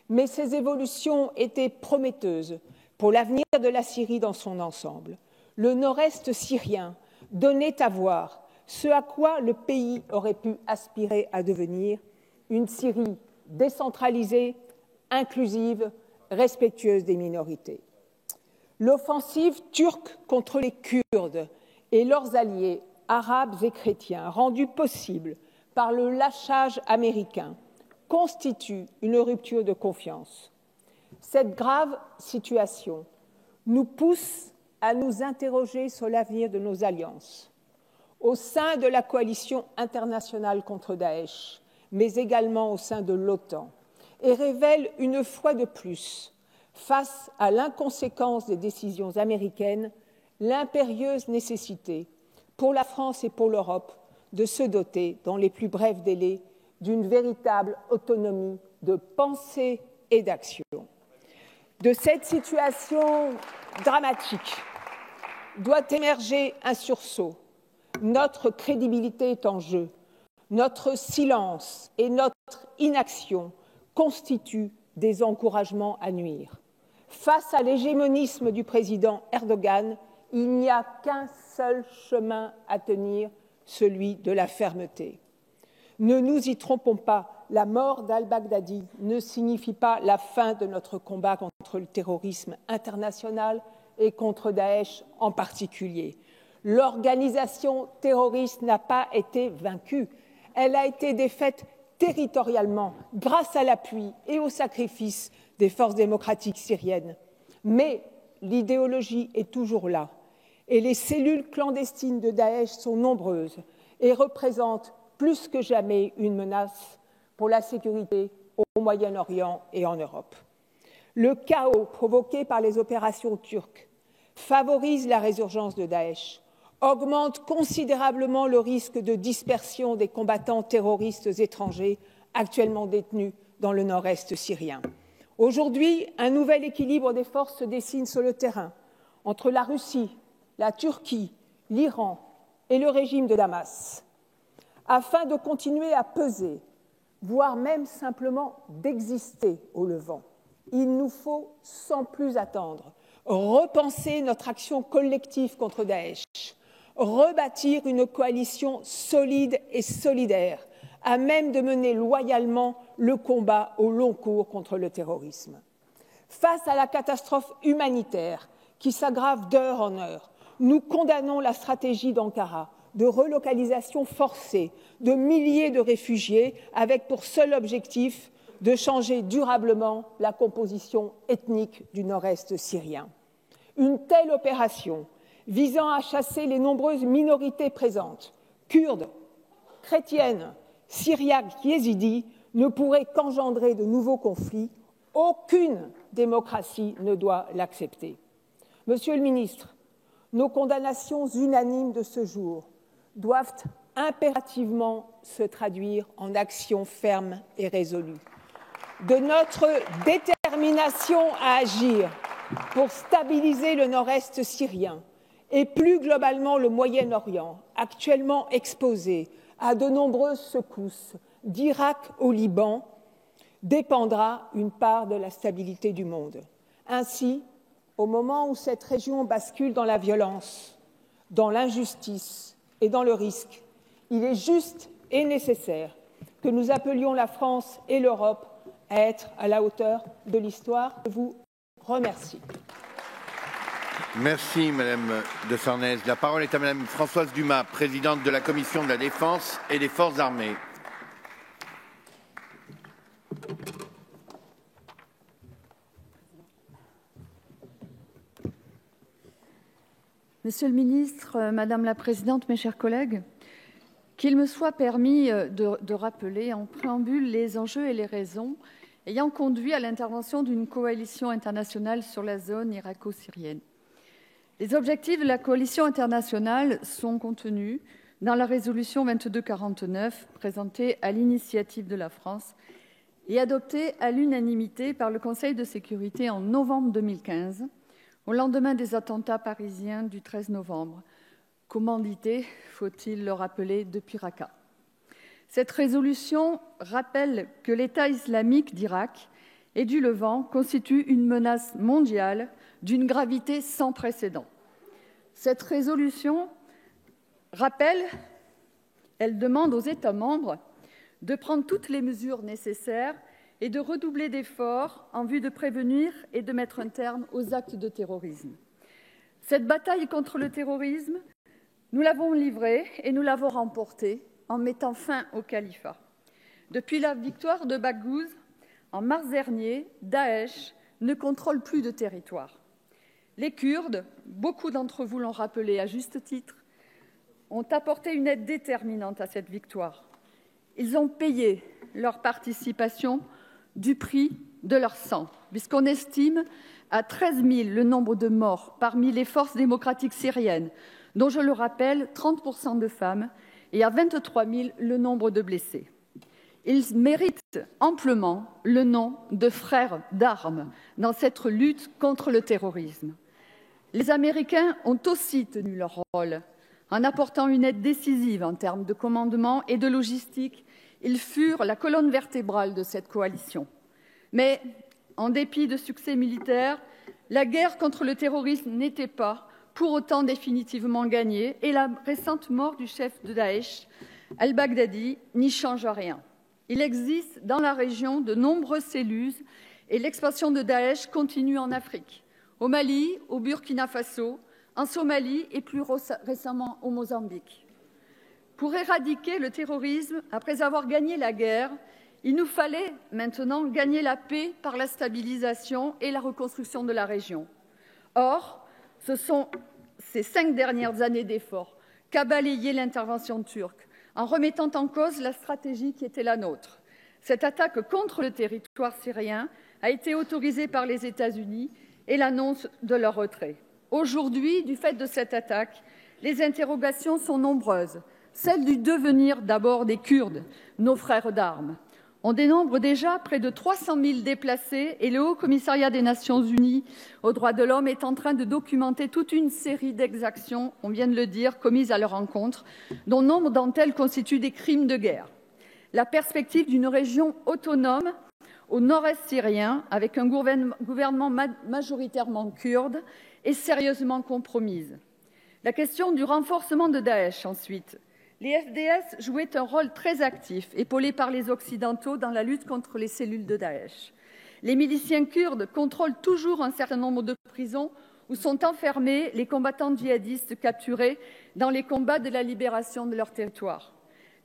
mais ces évolutions étaient prometteuses pour l'avenir de la Syrie dans son ensemble. Le nord-est syrien donnait à voir ce à quoi le pays aurait pu aspirer à devenir, une Syrie décentralisée, inclusive, respectueuse des minorités. L'offensive turque contre les Kurdes et leurs alliés arabes et chrétiens, rendue possible par le lâchage américain, constitue une rupture de confiance. Cette grave situation nous pousse à nous interroger sur l'avenir de nos alliances, au sein de la coalition internationale contre Daesh, mais également au sein de l'OTAN, et révèle une fois de plus, face à l'inconséquence des décisions américaines, l'impérieuse nécessité pour la France et pour l'Europe de se doter, dans les plus brefs délais, d'une véritable autonomie de pensée et d'action. De cette situation dramatique doit émerger un sursaut. Notre crédibilité est en jeu. Notre silence et notre inaction constituent des encouragements à nuire. Face à l'hégémonisme du président Erdogan, il n'y a qu'un seul chemin à tenir, celui de la fermeté. Ne nous y trompons pas, la mort d'al-Baghdadi ne signifie pas la fin de notre combat contre le terrorisme international et contre Daesh en particulier. L'organisation terroriste n'a pas été vaincue, elle a été défaite territorialement grâce à l'appui et au sacrifice des forces démocratiques syriennes. Mais l'idéologie est toujours là et les cellules clandestines de Daesh sont nombreuses et représentent plus que jamais une menace pour la sécurité au Moyen-Orient et en Europe. Le chaos provoqué par les opérations turques favorise la résurgence de Daesh, augmente considérablement le risque de dispersion des combattants terroristes étrangers actuellement détenus dans le nord-est syrien. Aujourd'hui, un nouvel équilibre des forces se dessine sur le terrain entre la Russie, la Turquie, l'Iran et le régime de Damas, afin de continuer à peser, voire même simplement d'exister au Levant. Il nous faut, sans plus attendre, repenser notre action collective contre Daesh, rebâtir une coalition solide et solidaire, à même de mener loyalement le combat au long cours contre le terrorisme. Face à la catastrophe humanitaire qui s'aggrave d'heure en heure, nous condamnons la stratégie d'Ankara de relocalisation forcée de milliers de réfugiés avec pour seul objectif de changer durablement la composition ethnique du nord-est syrien. Une telle opération visant à chasser les nombreuses minorités présentes, kurdes, chrétiennes, syriaques, yézidis, ne pourrait qu'engendrer de nouveaux conflits. Aucune démocratie ne doit l'accepter. Monsieur le ministre, nos condamnations unanimes de ce jour doivent impérativement se traduire en actions fermes et résolues. De notre détermination à agir pour stabiliser le nord-est syrien et plus globalement le Moyen-Orient, actuellement exposé à de nombreuses secousses, d'Irak au Liban, dépendra une part de la stabilité du monde. Ainsi, au moment où cette région bascule dans la violence, dans l'injustice et dans le risque, il est juste et nécessaire que nous appelions la France et l'Europe à être à la hauteur de l'histoire. Je vous remercie. Merci Madame de Sarnez. La parole est à Madame Françoise Dumas, présidente de la Commission de la Défense et des Forces armées. Monsieur le ministre, Madame la Présidente, mes chers collègues, qu'il me soit permis de rappeler en préambule les enjeux et les raisons ayant conduit à l'intervention d'une coalition internationale sur la zone irako-syrienne. Les objectifs de la coalition internationale sont contenus dans la résolution 2249 présentée à l'initiative de la France et adoptée à l'unanimité par le Conseil de sécurité en novembre 2015, au lendemain des attentats parisiens du 13 novembre, commandités, faut-il le rappeler, depuis Raqqa. Cette résolution rappelle que l'État islamique d'Irak et du Levant constitue une menace mondiale d'une gravité sans précédent. Cette résolution elle demande aux États membres de prendre toutes les mesures nécessaires et de redoubler d'efforts en vue de prévenir et de mettre un terme aux actes de terrorisme. Cette bataille contre le terrorisme, nous l'avons livrée et nous l'avons remportée en mettant fin au califat. Depuis la victoire de Baghouz, en mars dernier, Daesh ne contrôle plus de territoire. Les Kurdes, beaucoup d'entre vous l'ont rappelé à juste titre, ont apporté une aide déterminante à cette victoire. Ils ont payé leur participation du prix de leur sang, puisqu'on estime à 13 000 le nombre de morts parmi les forces démocratiques syriennes, dont, je le rappelle, 30% de femmes, et à 23 000 le nombre de blessés. Ils méritent amplement le nom de frères d'armes dans cette lutte contre le terrorisme. Les Américains ont aussi tenu leur rôle en apportant une aide décisive en termes de commandement et de logistique. Ils furent la colonne vertébrale de cette coalition. Mais, en dépit de succès militaires, la guerre contre le terrorisme n'était pas pour autant définitivement gagnée et la récente mort du chef de Daesh, al-Baghdadi, n'y change rien. Il existe dans la région de nombreuses cellules et l'expansion de Daesh continue en Afrique, au Mali, au Burkina Faso, en Somalie et plus récemment au Mozambique. Pour éradiquer le terrorisme, après avoir gagné la guerre, il nous fallait maintenant gagner la paix par la stabilisation et la reconstruction de la région. Or, ce sont ces 5 dernières années d'efforts qu'a balayé l'intervention turque, en remettant en cause la stratégie qui était la nôtre. Cette attaque contre le territoire syrien a été autorisée par les États-Unis et l'annonce de leur retrait. Aujourd'hui, du fait de cette attaque, les interrogations sont nombreuses. Celle du devenir d'abord des Kurdes, nos frères d'armes. On dénombre déjà près de 300 000 déplacés et le Haut Commissariat des Nations Unies aux droits de l'homme est en train de documenter toute une série d'exactions, on vient de le dire, commises à leur encontre, dont nombre d'entre elles constituent des crimes de guerre. La perspective d'une région autonome au nord-est syrien, avec un gouvernement majoritairement kurde, est sérieusement compromise. La question du renforcement de Daesh, ensuite. Les FDS jouaient un rôle très actif, épaulés par les Occidentaux, dans la lutte contre les cellules de Daesh. Les miliciens kurdes contrôlent toujours un certain nombre de prisons où sont enfermés les combattants djihadistes capturés dans les combats de la libération de leur territoire.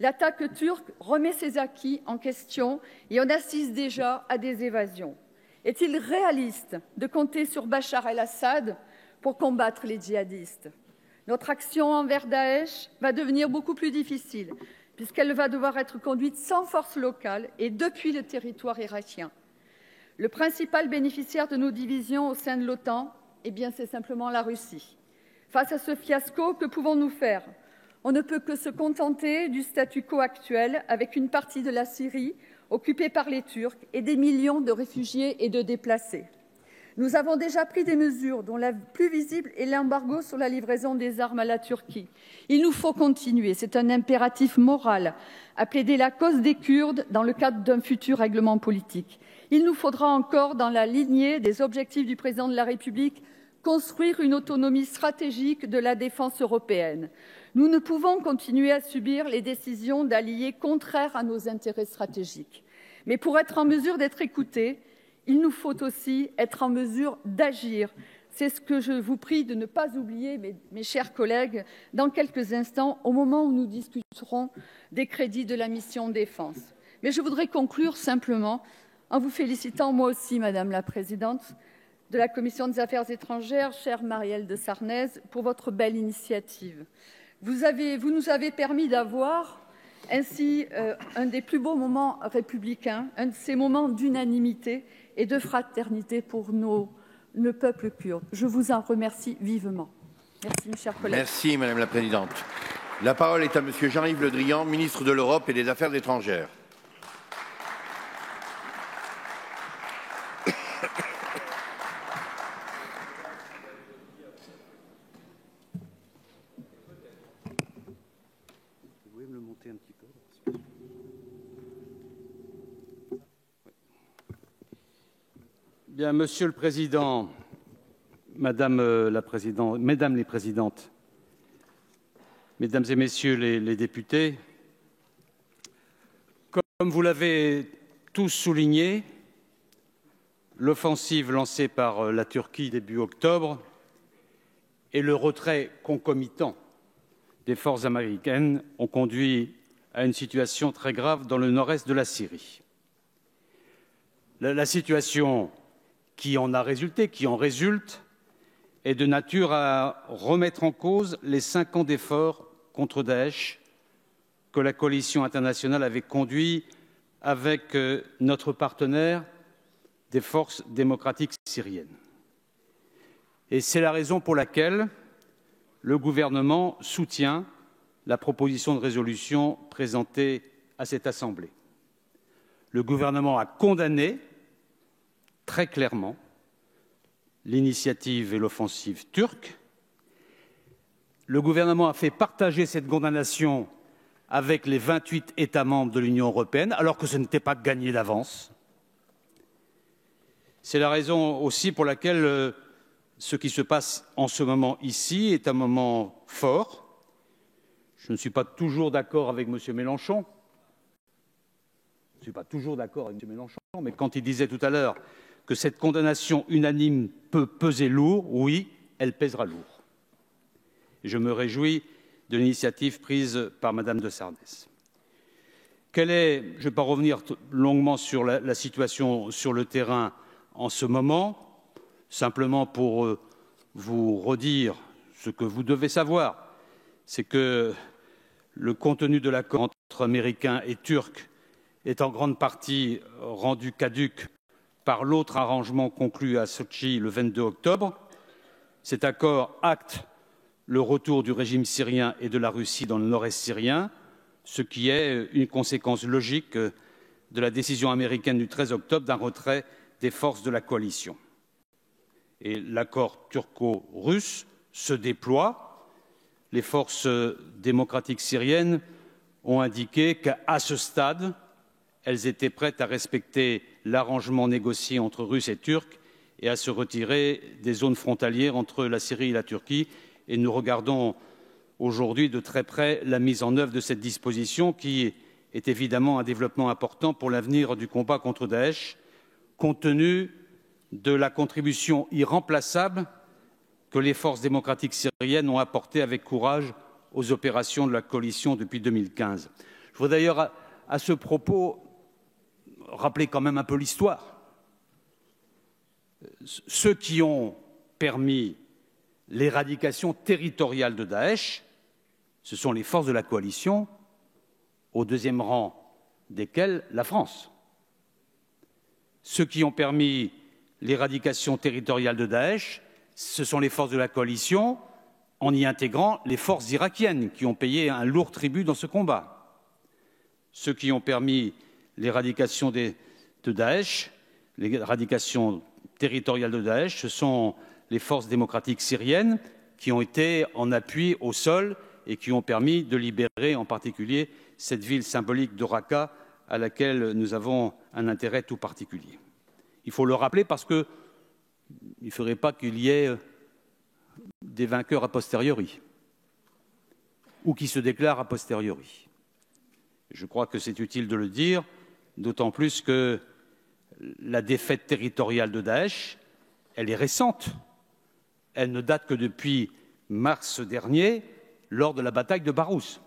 L'attaque turque remet ses acquis en question et on assiste déjà à des évasions. Est-il réaliste de compter sur Bachar el-Assad pour combattre les djihadistes ? Notre action envers Daesh va devenir beaucoup plus difficile, puisqu'elle va devoir être conduite sans force locale et depuis le territoire irakien. Le principal bénéficiaire de nos divisions au sein de l'OTAN, c'est simplement la Russie. Face à ce fiasco, que pouvons-nous faire ? On ne peut que se contenter du statu quo actuel, avec une partie de la Syrie occupée par les Turcs et des millions de réfugiés et de déplacés. Nous avons déjà pris des mesures, dont la plus visible est l'embargo sur la livraison des armes à la Turquie. Il nous faut continuer, c'est un impératif moral, à plaider la cause des Kurdes dans le cadre d'un futur règlement politique. Il nous faudra encore, dans la lignée des objectifs du président de la République, construire une autonomie stratégique de la défense européenne. Nous ne pouvons continuer à subir les décisions d'alliés contraires à nos intérêts stratégiques. Mais pour être en mesure d'être écoutés, il nous faut aussi être en mesure d'agir. C'est ce que je vous prie de ne pas oublier, mes chers collègues, dans quelques instants, au moment où nous discuterons des crédits de la mission défense. Mais je voudrais conclure simplement en vous félicitant, moi aussi, Madame la Présidente de la Commission des Affaires étrangères, chère Marielle de Sarnez, pour votre belle initiative. Vous nous avez permis d'avoir ainsi un des plus beaux moments républicains, un de ces moments d'unanimité et de fraternité pour le peuple kurde. Je vous en remercie vivement. Merci, mes chers collègues. Merci, Madame la Présidente. La parole est à Monsieur Jean-Yves Le Drian, ministre de l'Europe et des Affaires étrangères. Bien, Monsieur le Président, Mesdames les Présidentes, Mesdames et Messieurs les députés, comme vous l'avez tous souligné, l'offensive lancée par la Turquie début octobre et le retrait concomitant des forces américaines ont conduit à une situation très grave dans le nord-est de la Syrie. La situation qui en résulte, est de nature à remettre en cause les 5 ans d'efforts contre Daesh que la coalition internationale avait conduit avec notre partenaire des forces démocratiques syriennes. Et c'est la raison pour laquelle le gouvernement soutient la proposition de résolution présentée à cette Assemblée. Le gouvernement a condamné très clairement l'initiative et l'offensive turque. Le gouvernement a fait partager cette condamnation avec les 28 États membres de l'Union européenne, alors que ce n'était pas gagné d'avance. C'est la raison aussi pour laquelle ce qui se passe en ce moment ici est un moment fort. Je ne suis pas toujours d'accord avec M. Mélenchon. Je ne suis pas toujours d'accord avec M. Mélenchon, mais quand il disait tout à l'heure que cette condamnation unanime peut peser lourd, oui, elle pèsera lourd. Je me réjouis de l'initiative prise par Mme de Sarnez. Je ne vais pas revenir longuement sur la situation sur le terrain en ce moment, simplement pour vous redire ce que vous devez savoir, c'est que le contenu de l'accord entre Américains et Turcs est en grande partie rendu caduc par l'autre arrangement conclu à Sotchi le 22 octobre. Cet accord acte le retour du régime syrien et de la Russie dans le nord-est syrien, ce qui est une conséquence logique de la décision américaine du 13 octobre d'un retrait des forces de la coalition. Et l'accord turco-russe se déploie. Les forces démocratiques syriennes ont indiqué qu'à ce stade, elles étaient prêtes à respecter l'arrangement négocié entre Russes et Turcs et à se retirer des zones frontalières entre la Syrie et la Turquie. Et nous regardons aujourd'hui de très près la mise en œuvre de cette disposition qui est évidemment un développement important pour l'avenir du combat contre Daesh, compte tenu de la contribution irremplaçable que les forces démocratiques syriennes ont apportée avec courage aux opérations de la coalition depuis 2015. Je voudrais d'ailleurs, à ce propos, rappeler quand même un peu l'histoire. Ceux qui ont permis l'éradication territoriale de Daesh, ce sont les forces de la coalition, au deuxième rang desquelles la France. Ceux qui ont permis l'éradication territoriale de Daesh, ce sont les forces de la coalition, en y intégrant les forces irakiennes qui ont payé un lourd tribut dans ce combat. Ceux qui ont permis l'éradication de Daesh, l'éradication territoriale de Daesh, ce sont les forces démocratiques syriennes qui ont été en appui au sol et qui ont permis de libérer en particulier cette ville symbolique de Raqqa à laquelle nous avons un intérêt tout particulier. Il faut le rappeler parce qu'il ne faudrait pas qu'il y ait des vainqueurs a posteriori ou qui se déclarent a posteriori. Je crois que c'est utile de le dire, d'autant plus que la défaite territoriale de Daesh, elle est récente. Elle ne date que depuis mars dernier, lors de la bataille de Barousse.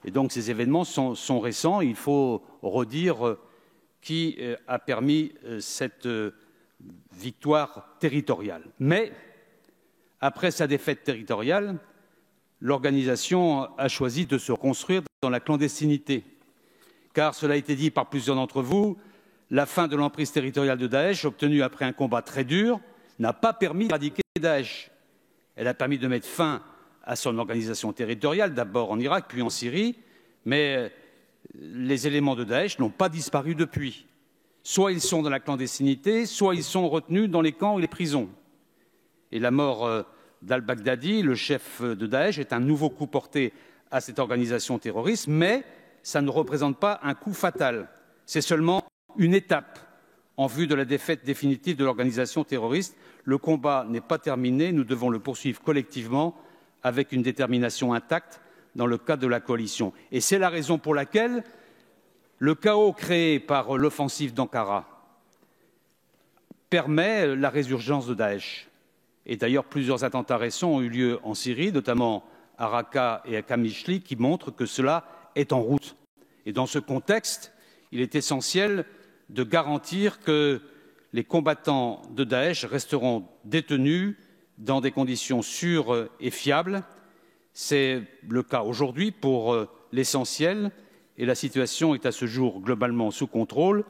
Et donc ces événements sont récents. Il faut redire qui a permis cette victoire territoriale. Mais, après sa défaite territoriale, l'organisation a choisi de se reconstruire dans la clandestinité. Car, cela a été dit par plusieurs d'entre vous, la fin de l'emprise territoriale de Daesh, obtenue après un combat très dur, n'a pas permis d'éradiquer Daesh. Elle a permis de mettre fin à son organisation territoriale, d'abord en Irak, puis en Syrie, mais les éléments de Daesh n'ont pas disparu depuis. Soit ils sont dans la clandestinité, soit ils sont retenus dans les camps et les prisons. Et la mort d'al-Baghdadi, le chef de Daesh, est un nouveau coup porté à cette organisation terroriste, mais ça ne représente pas un coup fatal. C'est seulement une étape en vue de la défaite définitive de l'organisation terroriste. Le combat n'est pas terminé, nous devons le poursuivre collectivement avec une détermination intacte dans le cadre de la coalition. Et c'est la raison pour laquelle le chaos créé par l'offensive d'Ankara permet la résurgence de Daesh. Et d'ailleurs, plusieurs attentats récents ont eu lieu en Syrie, notamment à Raqqa et à Qamishli, qui montrent que cela est en route. Et dans ce contexte, il est essentiel de garantir que les combattants de Daesh resteront détenus dans des conditions sûres et fiables. C'est le cas aujourd'hui pour l'essentiel et la situation est à ce jour globalement sous contrôle,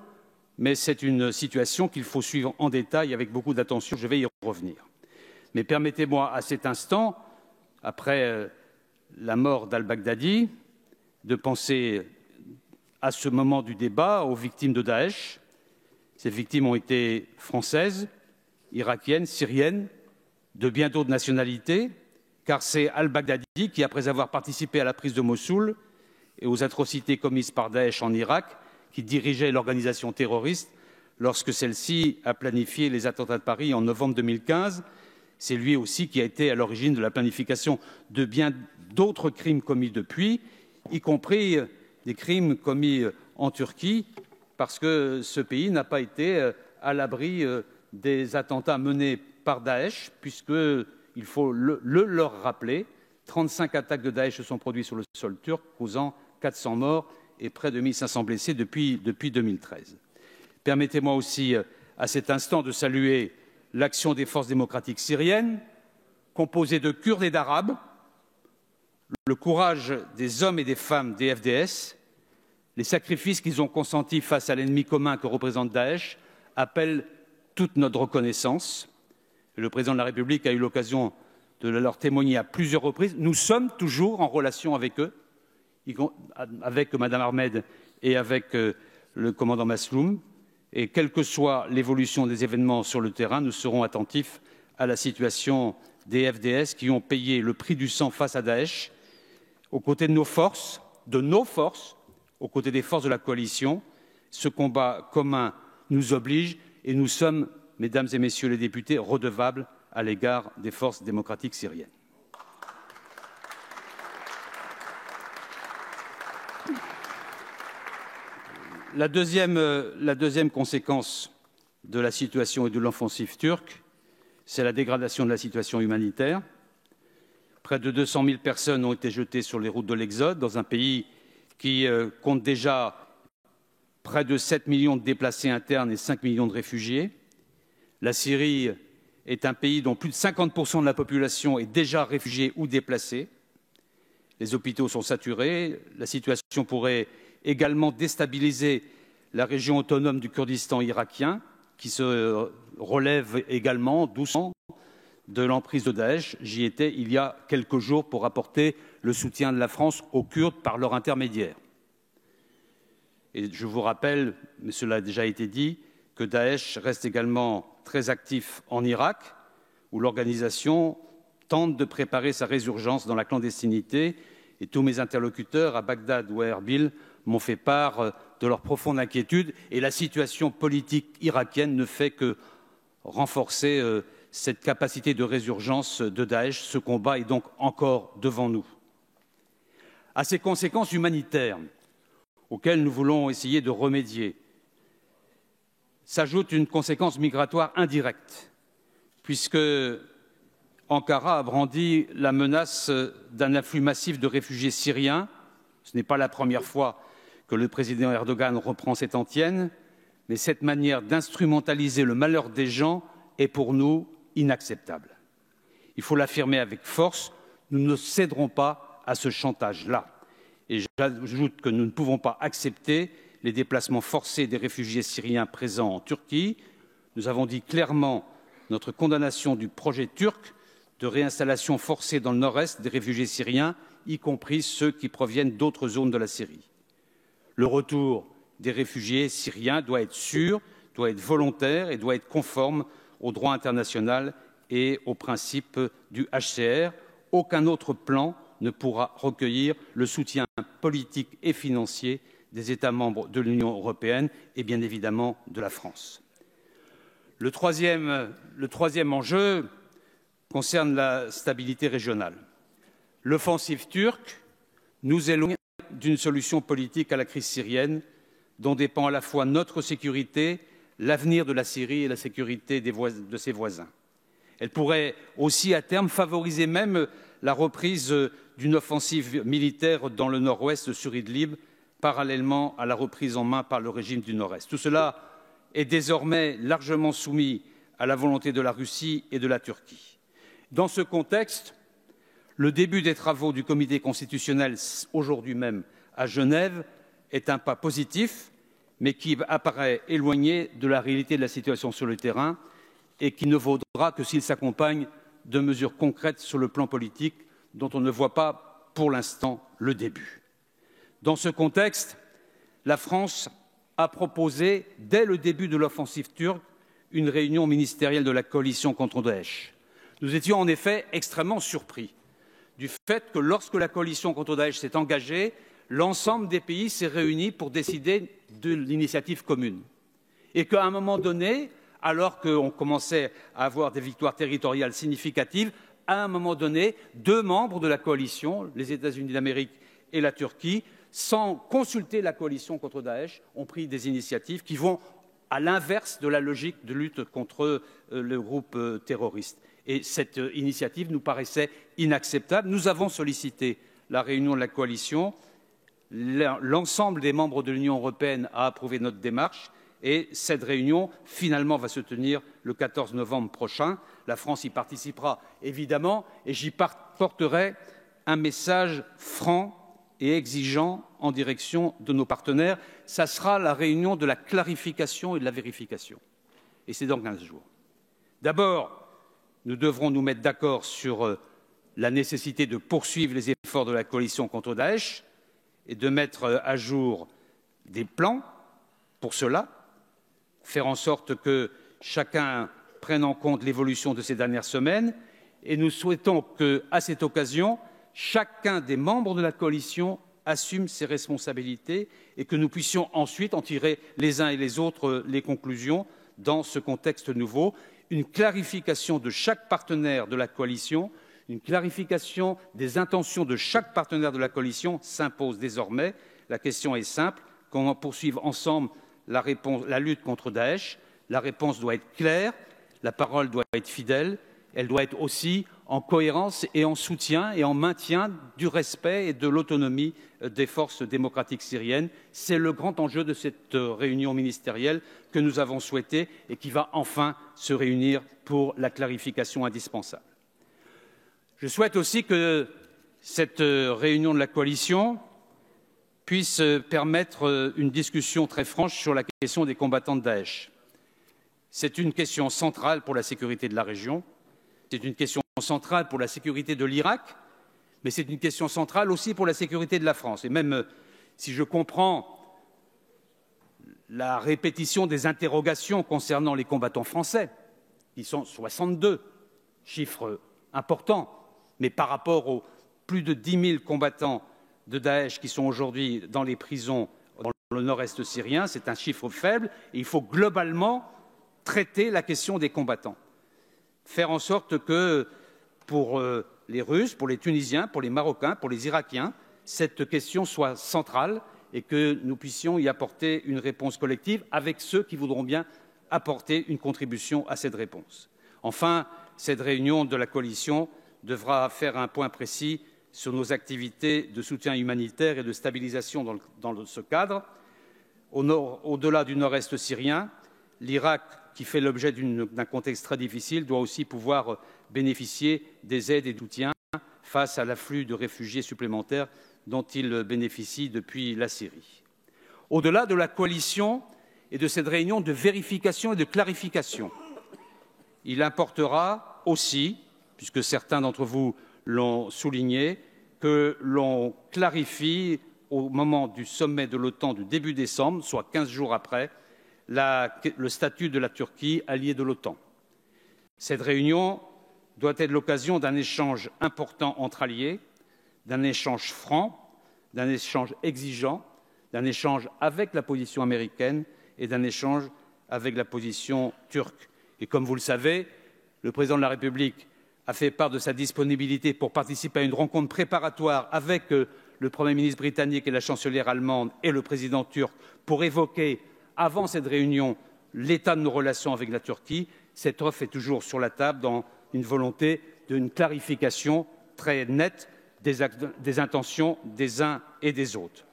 mais c'est une situation qu'il faut suivre en détail avec beaucoup d'attention. Je vais y revenir. Mais permettez-moi à cet instant, après la mort d'al-Baghdadi, de penser à ce moment du débat aux victimes de Daesh. Ces victimes ont été françaises, irakiennes, syriennes, de bien d'autres nationalités, car c'est al-Baghdadi qui, après avoir participé à la prise de Mossoul et aux atrocités commises par Daesh en Irak, qui dirigeait l'organisation terroriste lorsque celle-ci a planifié les attentats de Paris en novembre 2015. C'est lui aussi qui a été à l'origine de la planification de bien d'autres crimes commis depuis, y compris des crimes commis en Turquie, parce que ce pays n'a pas été à l'abri des attentats menés par Daesh, puisqu'il faut leur rappeler, 35 attaques de Daesh se sont produites sur le sol turc, causant 400 morts et près de 1500 blessés depuis 2013. Permettez-moi aussi, à cet instant, de saluer l'action des forces démocratiques syriennes, composées de Kurdes et d'Arabes, le courage des hommes et des femmes des FDS, les sacrifices qu'ils ont consentis face à l'ennemi commun que représente Daesh appellent toute notre reconnaissance. Le président de la République a eu l'occasion de leur témoigner à plusieurs reprises. Nous sommes toujours en relation avec eux, avec Mme Ahmed et avec le commandant Masloum, et quelle que soit l'évolution des événements sur le terrain, nous serons attentifs à la situation des FDS qui ont payé le prix du sang face à Daesh, aux côtés de nos forces, aux côtés des forces de la coalition. Ce combat commun nous oblige et nous sommes, mesdames et messieurs les députés, redevables à l'égard des forces démocratiques syriennes. La deuxième conséquence de la situation et de l'offensive turque, c'est la dégradation de la situation humanitaire. Près de 200 000 personnes ont été jetées sur les routes de l'exode dans un pays qui compte déjà près de 7 millions de déplacés internes et 5 millions de réfugiés. La Syrie est un pays dont plus de 50% de la population est déjà réfugiée ou déplacée. Les hôpitaux sont saturés. La situation pourrait également déstabiliser la région autonome du Kurdistan irakien, qui se relève également doucement de l'emprise de Daesh. J'y étais il y a quelques jours pour apporter le soutien de la France aux Kurdes par leur intermédiaire. Et je vous rappelle, mais cela a déjà été dit, que Daesh reste également très actif en Irak, où l'organisation tente de préparer sa résurgence dans la clandestinité. Et tous mes interlocuteurs à Bagdad ou à Erbil m'ont fait part de leur profonde inquiétude. Et la situation politique irakienne ne fait que renforcer cette capacité de résurgence de Daesh. Ce combat est donc encore devant nous. À ces conséquences humanitaires auxquelles nous voulons essayer de remédier s'ajoute une conséquence migratoire indirecte, puisque Ankara a brandi la menace d'un afflux massif de réfugiés syriens. Ce n'est pas la première fois que le président Erdogan reprend cette antienne, mais cette manière d'instrumentaliser le malheur des gens est pour nous inacceptable. Il faut l'affirmer avec force, nous ne céderons pas à ce chantage-là. Et j'ajoute que nous ne pouvons pas accepter les déplacements forcés des réfugiés syriens présents en Turquie. Nous avons dit clairement notre condamnation du projet turc de réinstallation forcée dans le nord-est des réfugiés syriens, y compris ceux qui proviennent d'autres zones de la Syrie. Le retour des réfugiés syriens doit être sûr, doit être volontaire et doit être conforme au droit international et aux principes du HCR. Aucun autre plan ne pourra recueillir le soutien politique et financier des États membres de l'Union européenne et bien évidemment de la France. Le troisième enjeu concerne la stabilité régionale. L'offensive turque nous éloigne d'une solution politique à la crise syrienne dont dépend à la fois notre sécurité, l'avenir de la Syrie et la sécurité de ses voisins. Elle pourrait aussi à terme favoriser même la reprise d'une offensive militaire dans le nord-ouest sur Idlib, parallèlement à la reprise en main par le régime du Nord-Est. Tout cela est désormais largement soumis à la volonté de la Russie et de la Turquie. Dans ce contexte, le début des travaux du Comité constitutionnel aujourd'hui même à Genève est un pas positif, mais qui apparaît éloigné de la réalité de la situation sur le terrain et qui ne vaudra que s'il s'accompagne de mesures concrètes sur le plan politique dont on ne voit pas pour l'instant le début. Dans ce contexte, la France a proposé, dès le début de l'offensive turque, une réunion ministérielle de la coalition contre Daesh. Nous étions en effet extrêmement surpris du fait que lorsque la coalition contre Daesh s'est engagée, l'ensemble des pays s'est réuni pour décider de l'initiative commune. Et qu'à un moment donné, alors qu'on commençait à avoir des victoires territoriales significatives, à un moment donné, deux membres de la coalition, les États-Unis d'Amérique et la Turquie, sans consulter la coalition contre Daesh, ont pris des initiatives qui vont à l'inverse de la logique de lutte contre le groupe terroriste. Et cette initiative nous paraissait inacceptable. Nous avons sollicité la réunion de la coalition. L'ensemble des membres de l'Union européenne a approuvé notre démarche et cette réunion, finalement, va se tenir le 14 novembre prochain. La France y participera, évidemment, et j'y porterai un message franc et exigeant en direction de nos partenaires. Ça sera la réunion de la clarification et de la vérification. Et c'est dans 15 jours. D'abord, nous devrons nous mettre d'accord sur la nécessité de poursuivre les efforts de la coalition contre Daesh et de mettre à jour des plans pour cela, faire en sorte que chacun prenne en compte l'évolution de ces dernières semaines, et nous souhaitons qu'à cette occasion, chacun des membres de la coalition assume ses responsabilités et que nous puissions ensuite en tirer les uns et les autres les conclusions dans ce contexte nouveau. Une clarification de chaque partenaire de la coalition, une clarification des intentions de chaque partenaire de la coalition s'impose désormais. La question est simple, qu'on poursuive ensemble la lutte contre Daesh. La réponse doit être claire, la parole doit être fidèle, elle doit être aussi en cohérence et en soutien et en maintien du respect et de l'autonomie des forces démocratiques syriennes. C'est le grand enjeu de cette réunion ministérielle que nous avons souhaitée et qui va enfin se réunir pour la clarification indispensable. Je souhaite aussi que cette réunion de la coalition puisse permettre une discussion très franche sur la question des combattants de Daesh. C'est une question centrale pour la sécurité de la région, c'est une question centrale pour la sécurité de l'Irak, mais c'est une question centrale aussi pour la sécurité de la France. Et même si je comprends la répétition des interrogations concernant les combattants français, qui sont 62, chiffre important, mais par rapport aux plus de 10 000 combattants de Daesh qui sont aujourd'hui dans les prisons dans le nord-est syrien, c'est un chiffre faible et il faut globalement traiter la question des combattants. Faire en sorte que pour les Russes, pour les Tunisiens, pour les Marocains, pour les Irakiens, cette question soit centrale et que nous puissions y apporter une réponse collective avec ceux qui voudront bien apporter une contribution à cette réponse. Enfin, cette réunion de la coalition devra faire un point précis sur nos activités de soutien humanitaire et de stabilisation dans ce cadre. Au-delà du nord-est syrien, l'Irak, qui fait l'objet d'un contexte très difficile, doit aussi pouvoir bénéficier des aides et du soutien face à l'afflux de réfugiés supplémentaires dont il bénéficie depuis la Syrie. Au-delà de la coalition et de cette réunion de vérification et de clarification, il importera aussi, puisque certains d'entre vous l'ont souligné, que l'on clarifie au moment du sommet de l'OTAN du début décembre, soit 15 jours après, le statut de la Turquie alliée de l'OTAN. Cette réunion doit être l'occasion d'un échange important entre alliés, d'un échange franc, d'un échange exigeant, d'un échange avec la position américaine et d'un échange avec la position turque. Et comme vous le savez, le président de la République a fait part de sa disponibilité pour participer à une rencontre préparatoire avec le Premier ministre britannique et la chancelière allemande et le président turc pour évoquer, avant cette réunion, l'état de nos relations avec la Turquie. Cette offre est toujours sur la table dans une volonté d'une clarification très nette des intentions des uns et des autres.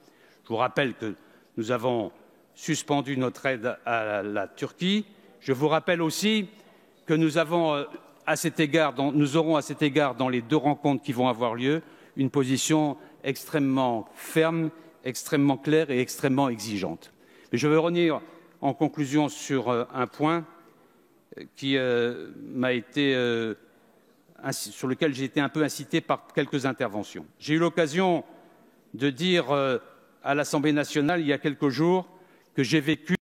Je vous rappelle que nous avons suspendu notre aide à la Turquie. Je vous rappelle aussi que nous aurons à cet égard dans les deux rencontres qui vont avoir lieu une position extrêmement ferme, extrêmement claire et extrêmement exigeante. Mais je veux revenir en conclusion sur un point qui sur lequel j'ai été un peu incité par quelques interventions. J'ai eu l'occasion de dire à l'Assemblée nationale il y a quelques jours que j'ai vécu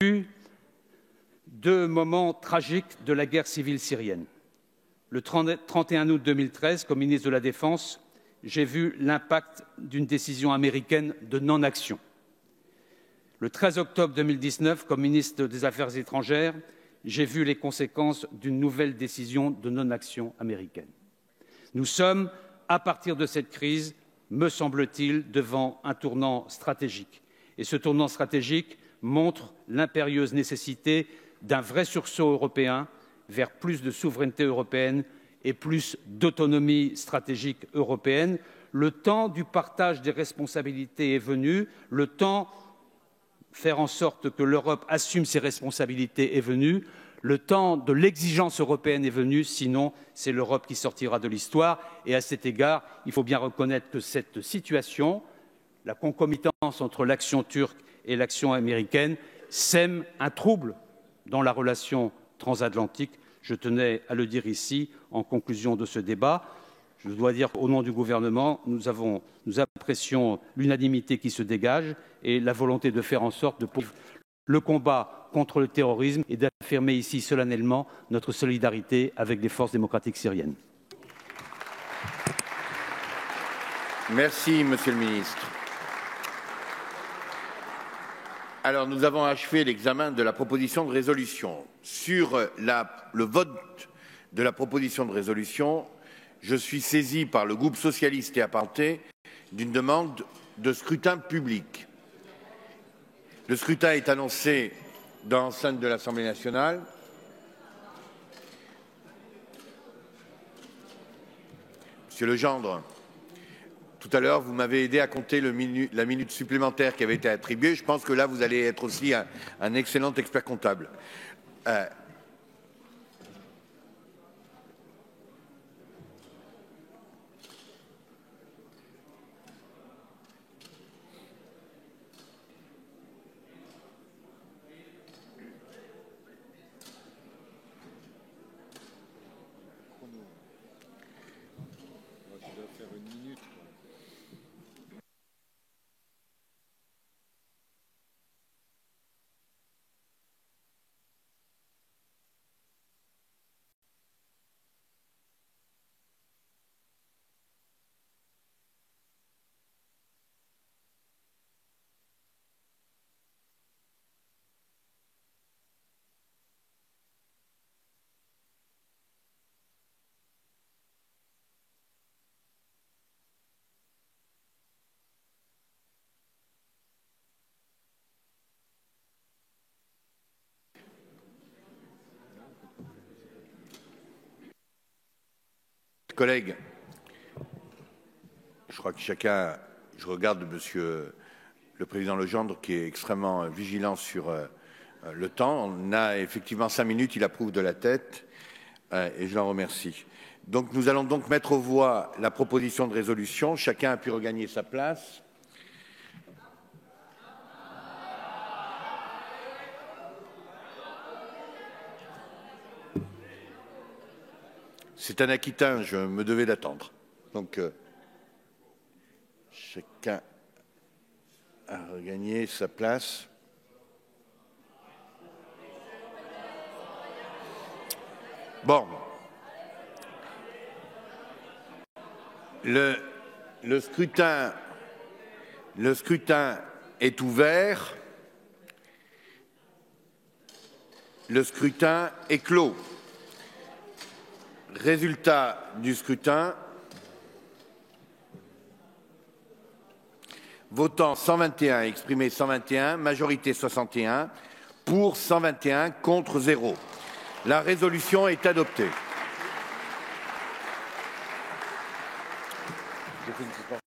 deux moments tragiques de la guerre civile syrienne. Le 31 août 2013, comme ministre de la Défense, j'ai vu l'impact d'une décision américaine de non-action. Le 13 octobre 2019, comme ministre des Affaires étrangères, j'ai vu les conséquences d'une nouvelle décision de non-action américaine. Nous sommes, à partir de cette crise, me semble-t-il, devant un tournant stratégique. Et ce tournant stratégique montre l'impérieuse nécessité d'un vrai sursaut européen vers plus de souveraineté européenne et plus d'autonomie stratégique européenne. Le temps du partage des responsabilités est venu, le temps de faire en sorte que l'Europe assume ses responsabilités est venu, le temps de l'exigence européenne est venu, sinon c'est l'Europe qui sortira de l'histoire. Et à cet égard, il faut bien reconnaître que cette situation, la concomitance entre l'action turque et l'action américaine, sème un trouble dans la relation transatlantique. Je tenais à le dire ici en conclusion de ce débat. Je dois dire qu'au nom du gouvernement, nous apprécions l'unanimité qui se dégage et la volonté de faire en sorte de poursuivre le combat contre le terrorisme et d'affirmer ici solennellement notre solidarité avec les forces démocratiques syriennes. Merci, Monsieur le Ministre. Alors, nous avons achevé l'examen de la proposition de résolution. Sur le vote de la proposition de résolution, je suis saisi par le groupe socialiste et apparenté d'une demande de scrutin public. Le scrutin est annoncé dans l'enceinte de l'Assemblée nationale. Monsieur Legendre, tout à l'heure, vous m'avez aidé à compter la minute supplémentaire qui avait été attribuée. Je pense que là, vous allez être aussi un excellent expert comptable. Collègues, je crois que chacun, je regarde Monsieur le Président Legendre qui est extrêmement vigilant sur le temps. On a effectivement 5 minutes, il approuve de la tête et je l'en remercie. Donc nous allons donc mettre aux voix la proposition de résolution. Chacun a pu regagner sa place. C'est un Aquitain, je me devais d'attendre. Donc, chacun a regagné sa place. Bon. Le scrutin est ouvert. Le scrutin est clos. Résultat du scrutin. Votant 121, exprimé 121, majorité 61, pour 121, contre 0. La résolution est adoptée.